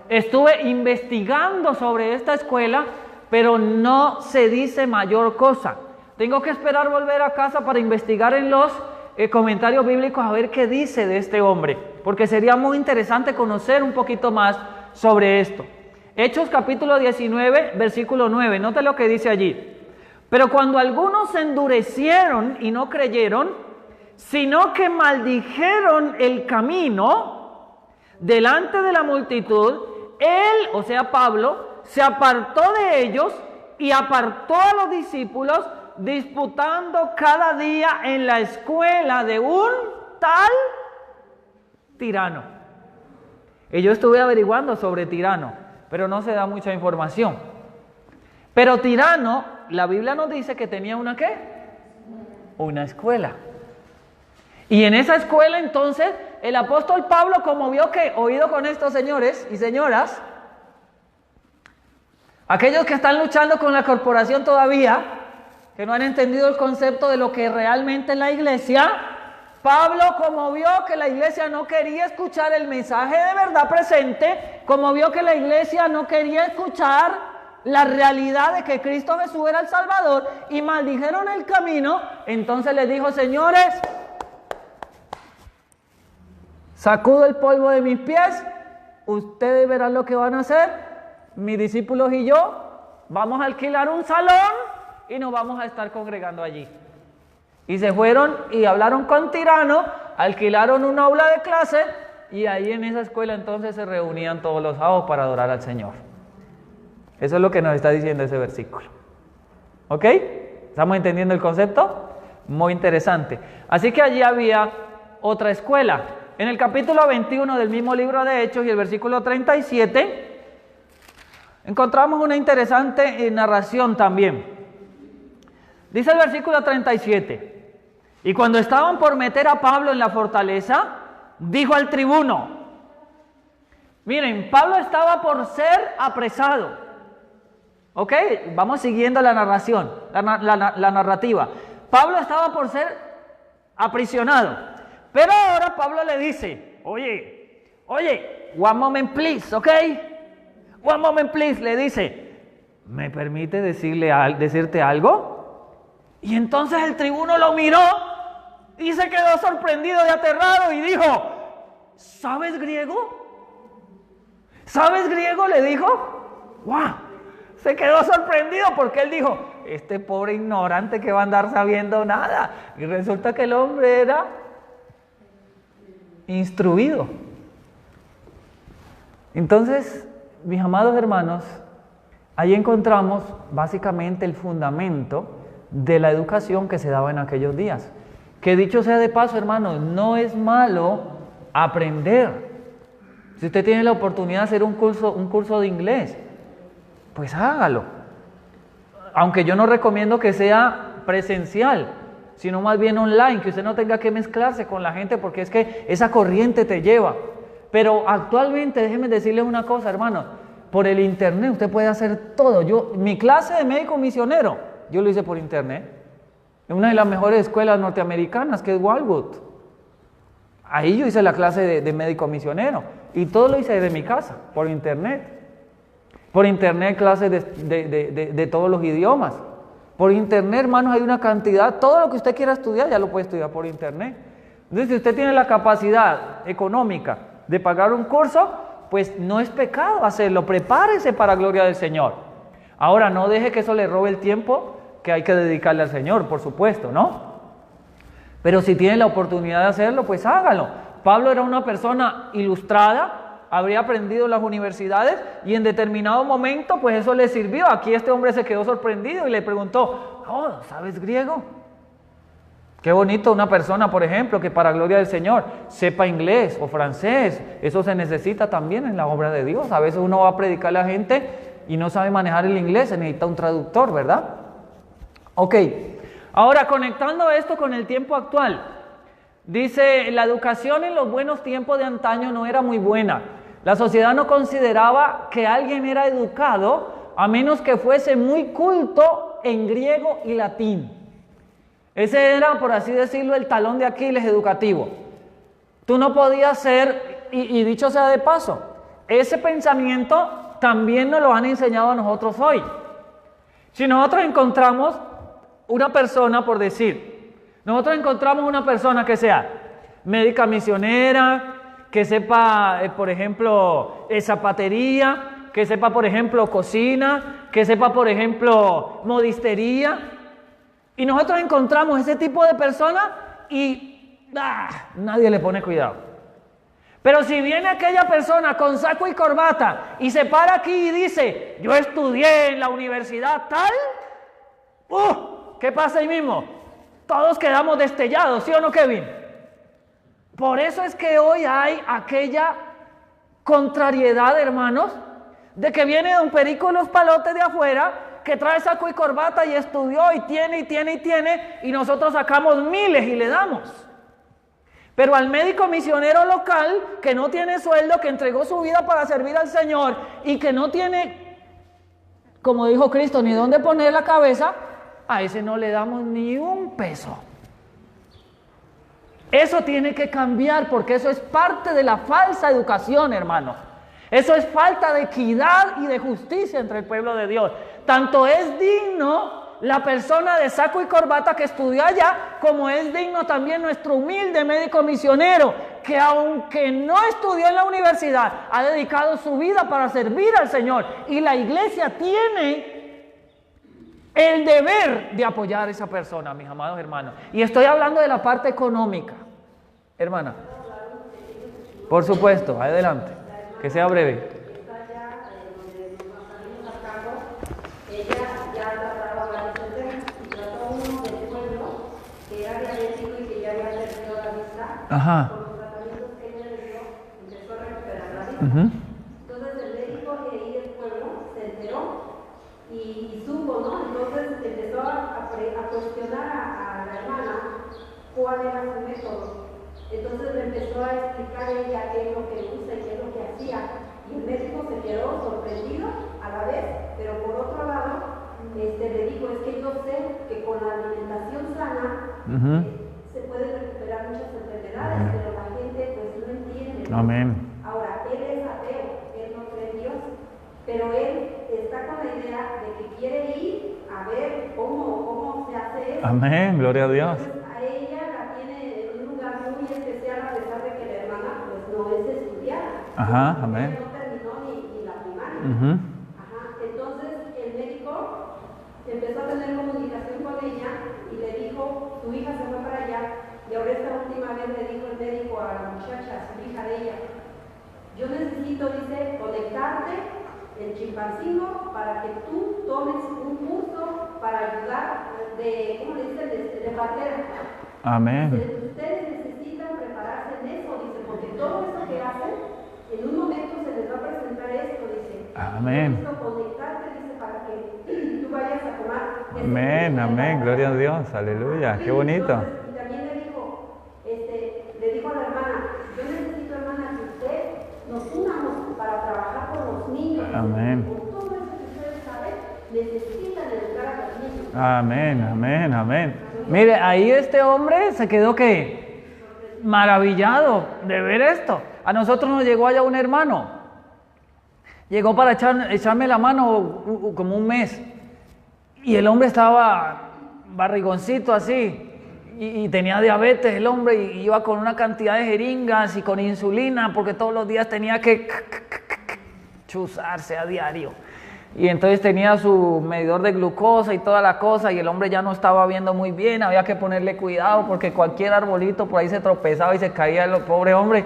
Speaker 4: estuve investigando sobre esta escuela, pero no se dice mayor cosa. Tengo que esperar volver a casa para investigar en los comentarios bíblicos a ver qué dice de este hombre, porque sería muy interesante conocer un poquito más sobre esto. Hechos capítulo 19, versículo 9, note lo que dice allí. Pero cuando algunos se endurecieron y no creyeron, sino que maldijeron el camino delante de la multitud, él, o sea Pablo, se apartó de ellos y apartó a los discípulos, disputando cada día en la escuela de un tal Tirano. Y yo estuve averiguando sobre Tirano, pero no se da mucha información. Pero Tirano, la Biblia nos dice que tenía una ¿qué? Una escuela. Y en esa escuela entonces el apóstol Pablo, como vio que, oído con estos señores y señoras, aquellos que están luchando con la corporación todavía, que no han entendido el concepto de lo que realmente es la iglesia, Pablo, como vio que la iglesia no quería escuchar el mensaje de verdad presente, como vio que la iglesia no quería escuchar la realidad de que Cristo Jesús era el Salvador y maldijeron el camino, entonces les dijo, señores, sacudo el polvo de mis pies, ustedes verán lo que van a hacer, mis discípulos y yo vamos a alquilar un salón y nos vamos a estar congregando allí. Y se fueron y hablaron con Tirano, alquilaron una aula de clase y ahí en esa escuela entonces se reunían todos los sábados para adorar al Señor. Eso es lo que nos está diciendo ese versículo. ¿Ok? ¿Estamos entendiendo el concepto? Muy interesante. Así que allí había otra escuela. En el capítulo 21 del mismo libro de Hechos y el versículo 37, encontramos una interesante narración también. Dice el versículo 37, y cuando estaban por meter a Pablo en la fortaleza, dijo al tribuno, miren, Pablo estaba por ser apresado. ¿Ok? Vamos siguiendo la narración, la narrativa. Pablo estaba por ser aprisionado. Pero ahora Pablo le dice, oye, one moment please, ¿ok? One moment please, le dice, ¿me permite decirte algo? Y entonces el tribuno lo miró y se quedó sorprendido y aterrado y dijo, ¿sabes griego? ¿Sabes griego? Le dijo, ¡wow! Se quedó sorprendido porque él dijo, este pobre ignorante que va a andar sabiendo nada. Y resulta que el hombre era instruido. Entonces, mis amados hermanos, ahí encontramos básicamente el fundamento de la educación que se daba en aquellos días. Que dicho sea de paso, hermanos, no es malo aprender. Si usted tiene la oportunidad de hacer un curso de inglés, pues hágalo. Aunque yo no recomiendo que sea presencial, sino más bien online, que usted no tenga que mezclarse con la gente porque es que esa corriente te lleva. Pero actualmente, déjenme decirles una cosa, hermanos, por el internet usted puede hacer todo. Mi clase de médico misionero, yo lo hice por internet, en una de las mejores escuelas norteamericanas, que es Wildwood. Ahí yo hice la clase de médico misionero, y todo lo hice desde mi casa, por internet. Por internet, clases de todos los idiomas. Por internet, hermanos, hay una cantidad, todo lo que usted quiera estudiar, ya lo puede estudiar por internet. Entonces, si usted tiene la capacidad económica de pagar un curso, pues no es pecado hacerlo, prepárese para gloria del Señor. Ahora, no deje que eso le robe el tiempo que hay que dedicarle al Señor, por supuesto, ¿no? Pero si tiene la oportunidad de hacerlo, pues hágalo. Pablo era una persona ilustrada, habría aprendido en las universidades y en determinado momento pues eso le sirvió. Aquí este hombre se quedó sorprendido y le preguntó, oh, ¿sabes griego? Qué bonito una persona, por ejemplo, que para gloria del Señor sepa inglés o francés. Eso se necesita también en la obra de Dios. A veces uno va a predicar a la gente y no sabe manejar el inglés, se necesita un traductor, ¿verdad? Ok, ahora conectando esto con el tiempo actual. Dice, la educación en los buenos tiempos de antaño no era muy buena. La sociedad no consideraba que alguien era educado a menos que fuese muy culto en griego y latín. Ese era, por así decirlo, el talón de Aquiles educativo. Tú no podías ser, y dicho sea de paso, ese pensamiento también nos lo han enseñado a nosotros hoy. Si nosotros encontramos una persona, por decir, nosotros encontramos una persona que sea médica misionera, que sepa, por ejemplo, zapatería, que sepa, por ejemplo, cocina, que sepa, por ejemplo, modistería, y nosotros encontramos ese tipo de personas y nadie le pone cuidado. Pero si viene aquella persona con saco y corbata y se para aquí y dice, yo estudié en la universidad tal, ¿qué pasa ahí mismo? Todos quedamos destellados, ¿sí o no, Kevin? Por eso es que hoy hay aquella contrariedad, hermanos, de que viene don Perico los palotes de afuera, que trae saco y corbata y estudió y tiene, y nosotros sacamos miles y le damos. Pero al médico misionero local, que no tiene sueldo, que entregó su vida para servir al Señor y que no tiene, como dijo Cristo, ni dónde poner la cabeza, a ese no le damos ni un peso. Eso tiene que cambiar, porque eso es parte de la falsa educación, hermano. Eso es falta de equidad y de justicia entre el pueblo de Dios. Tanto es digno la persona de saco y corbata que estudió allá, como es digno también nuestro humilde médico misionero, que aunque no estudió en la universidad, ha dedicado su vida para servir al Señor. Y la iglesia tiene el deber de apoyar a esa persona, mis amados hermanos. Y estoy hablando de la parte económica. Hermana, por supuesto, adelante, que sea breve. Ajá.
Speaker 5: Con los tratamientos que ella le dio, empezó a recuperar la vista. Entonces el médico de ahí del pueblo se enteró y supo, ¿no? Entonces empezó a cuestionar a la hermana cuál era su método. Entonces le empezó a explicar ella qué es lo que usa y qué es lo que hacía. Y el médico se quedó sorprendido a la vez, pero por otro lado le dijo, es que yo sé que con la alimentación sana se pueden recuperar muchas enfermedades, pero la gente pues no entiende, ¿no?
Speaker 4: Amén.
Speaker 5: Ahora, él es ateo, él no cree en Dios, pero él está con la idea de que quiere ir a ver cómo se hace eso.
Speaker 4: Amén, gloria a Dios.
Speaker 5: Entonces, a ella la tiene en un lugar muy especial, a pesar de que la hermana pues no es estudiada.
Speaker 4: Ajá, amén.
Speaker 5: Ella no terminó ni la primaria. Ajá, entonces el médico empezó a tener comunicación con ella y le dijo, tu hija se fue para allá, y ahora esta última vez le dijo el médico a la muchacha, a su hija de ella, yo necesito, dice, conectarte en Chilpancingo para que tú tomes un curso para ayudar de, ¿cómo le dicen?, de partera.
Speaker 4: Amén.
Speaker 5: Dice, ustedes necesitan prepararse en eso, dice, porque todo eso que hacen, en un momento se les va a presentar esto, dice.
Speaker 4: Amén.
Speaker 5: Necesito conectarte, dice, para que tú vayas a tomar.
Speaker 4: Amén, amén, gloria a Dios, aleluya, qué bonito.
Speaker 5: Entonces, y también le dijo a la hermana, yo necesito, hermana, que usted nos unamos para trabajar con los niños.
Speaker 4: Amén.
Speaker 5: Con todo eso que ustedes saben, necesitan educar a los niños.
Speaker 4: Amén, amén, amén. Mire, ahí este hombre se quedó que maravillado de ver esto. A nosotros nos llegó allá un hermano. Llegó para echarme la mano como un mes. Y el hombre estaba barrigoncito así. Y tenía diabetes el hombre y iba con una cantidad de jeringas y con insulina porque todos los días tenía que chuzarse a diario. Y entonces tenía su medidor de glucosa y toda la cosa y el hombre ya no estaba viendo muy bien, había que ponerle cuidado porque cualquier arbolito por ahí se tropezaba y se caía el pobre hombre.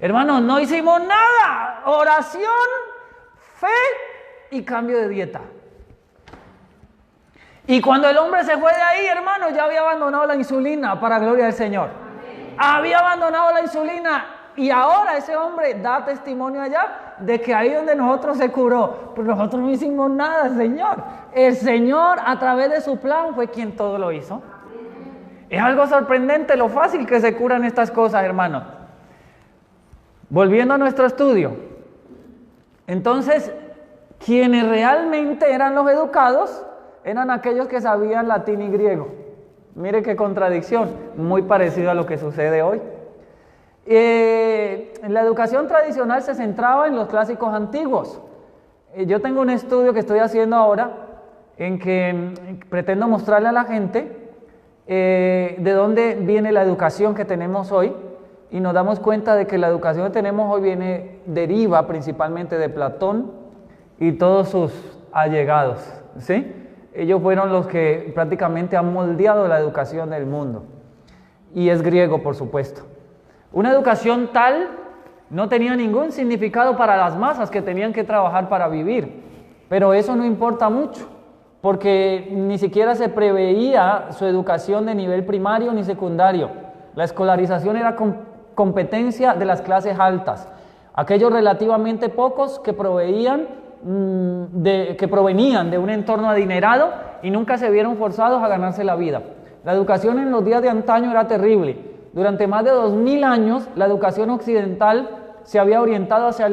Speaker 4: Hermanos, no hicimos nada, oración, fe y cambio de dieta. Y cuando el hombre se fue de ahí, hermano, ya había abandonado la insulina, para gloria del Señor. Había abandonado la insulina y ahora ese hombre da testimonio allá de que ahí donde nosotros se curó, pues nosotros no hicimos nada, Señor. El Señor a través de su plan fue quien todo lo hizo. Es algo sorprendente lo fácil que se curan estas cosas, hermano. Volviendo a nuestro estudio. Entonces, quienes realmente eran los educados eran aquellos que sabían latín y griego. Mire qué contradicción, muy parecido a lo que sucede hoy. La educación tradicional se centraba en los clásicos antiguos. Yo tengo un estudio que estoy haciendo ahora en que pretendo mostrarle a la gente de dónde viene la educación que tenemos hoy, y nos damos cuenta de que la educación que tenemos hoy deriva principalmente de Platón y todos sus allegados, ¿sí? Ellos fueron los que prácticamente han moldeado la educación del mundo. Y es griego, por supuesto. Una educación tal no tenía ningún significado para las masas que tenían que trabajar para vivir. Pero eso no importa mucho, porque ni siquiera se preveía su educación de nivel primario ni secundario. La escolarización era competencia de las clases altas. Aquellos relativamente pocos que provenían de un entorno adinerado y nunca se vieron forzados a ganarse la vida. La educación en los días de antaño era terrible. Durante más de 2000 años, la educación occidental se había orientado hacia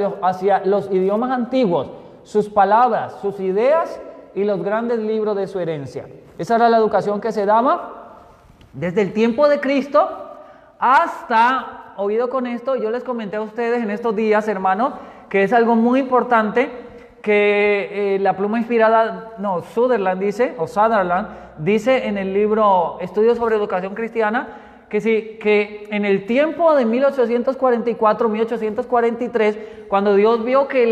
Speaker 4: los idiomas antiguos, sus palabras, sus ideas y los grandes libros de su herencia. Esa era la educación que se daba desde el tiempo de Cristo hasta, oído con esto, yo les comenté a ustedes en estos días, hermanos, que es algo muy importante, que la pluma inspirada, Sutherland dice en el libro Estudios sobre Educación Cristiana, que en el tiempo de 1844-1843, cuando Dios vio que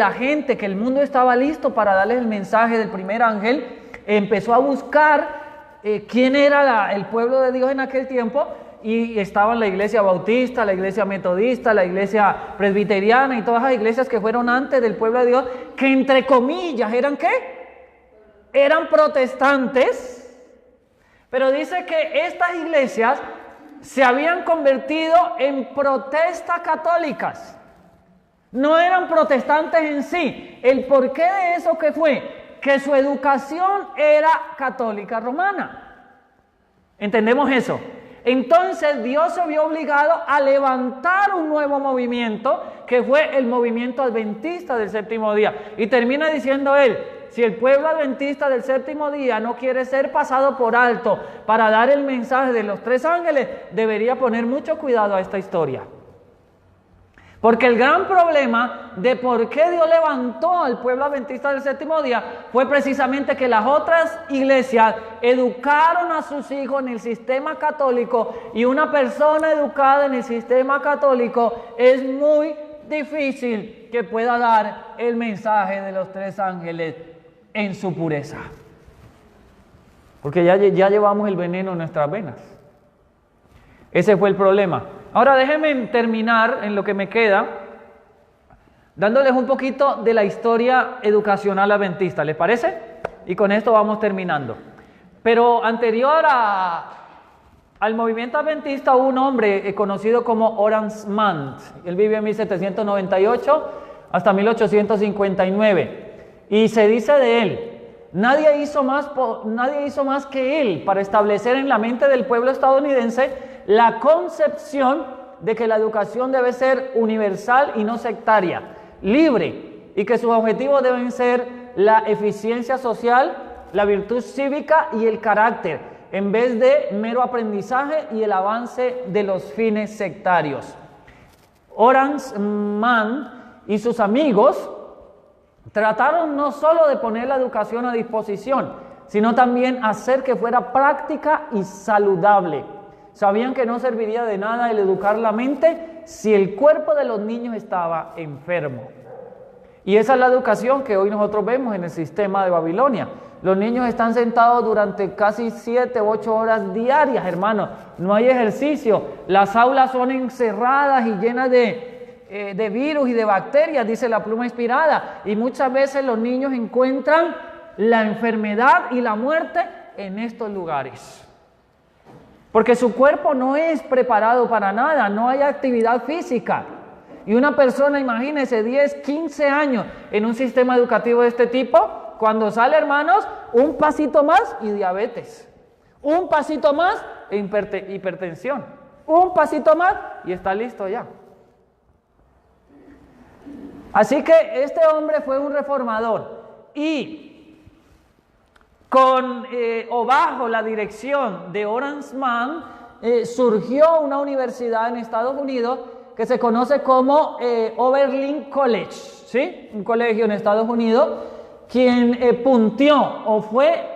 Speaker 4: que el mundo estaba listo para darles el mensaje del primer ángel, empezó a buscar quién era el pueblo de Dios en aquel tiempo, y estaban la iglesia bautista, la iglesia metodista, la iglesia presbiteriana y todas las iglesias que fueron antes del pueblo de Dios, que entre comillas eran ¿qué? Eran protestantes, pero dice que estas iglesias se habían convertido en protestas católicas. No eran protestantes en sí. ¿El porqué de eso qué fue? Que su educación era católica romana. ¿Entendemos eso? Entonces Dios se vio obligado a levantar un nuevo movimiento, que fue el movimiento adventista del séptimo día. Y termina diciendo él: si el pueblo adventista del séptimo día no quiere ser pasado por alto para dar el mensaje de los tres ángeles, debería poner mucho cuidado a esta historia. Porque el gran problema de por qué Dios levantó al pueblo adventista del séptimo día fue precisamente que las otras iglesias educaron a sus hijos en el sistema católico, y una persona educada en el sistema católico es muy difícil que pueda dar el mensaje de los tres ángeles en su pureza. Porque ya llevamos el veneno en nuestras venas. Ese fue el problema. Ahora déjenme terminar en lo que me queda dándoles un poquito de la historia educacional adventista, ¿les parece? Y con esto vamos terminando. Pero anterior al movimiento adventista hubo un hombre conocido como Horace Mann. Él vivió en 1798 hasta 1859. Y se dice de él: nadie hizo más que él para establecer en la mente del pueblo estadounidense la concepción de que la educación debe ser universal y no sectaria, libre, y que sus objetivos deben ser la eficiencia social, la virtud cívica y el carácter, en vez de mero aprendizaje y el avance de los fines sectarios. Horace Mann y sus amigos trataron no solo de poner la educación a disposición, sino también hacer que fuera práctica y saludable. Sabían que no serviría de nada el educar la mente si el cuerpo de los niños estaba enfermo. Y esa es la educación que hoy nosotros vemos en el sistema de Babilonia. Los niños están sentados durante casi 7 u 8 horas diarias, hermanos. No hay ejercicio. Las aulas son encerradas y llenas de virus y de bacterias, dice la pluma inspirada. Y muchas veces los niños encuentran la enfermedad y la muerte en estos lugares. Porque su cuerpo no es preparado para nada, no hay actividad física. Y una persona, imagínense, 10, 15 años en un sistema educativo de este tipo, cuando sale, hermanos, un pasito más y diabetes. Un pasito más e hipertensión. Un pasito más y está listo ya. Así que este hombre fue un reformador y con o bajo la dirección de Horace Mann surgió una universidad en Estados Unidos que se conoce como Oberlin College, ¿sí? Un colegio en Estados Unidos, quien punteó o fue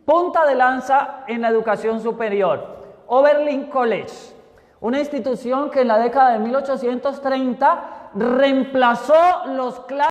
Speaker 4: punta de lanza en la educación superior. Oberlin College, una institución que en la década de 1830 reemplazó los clases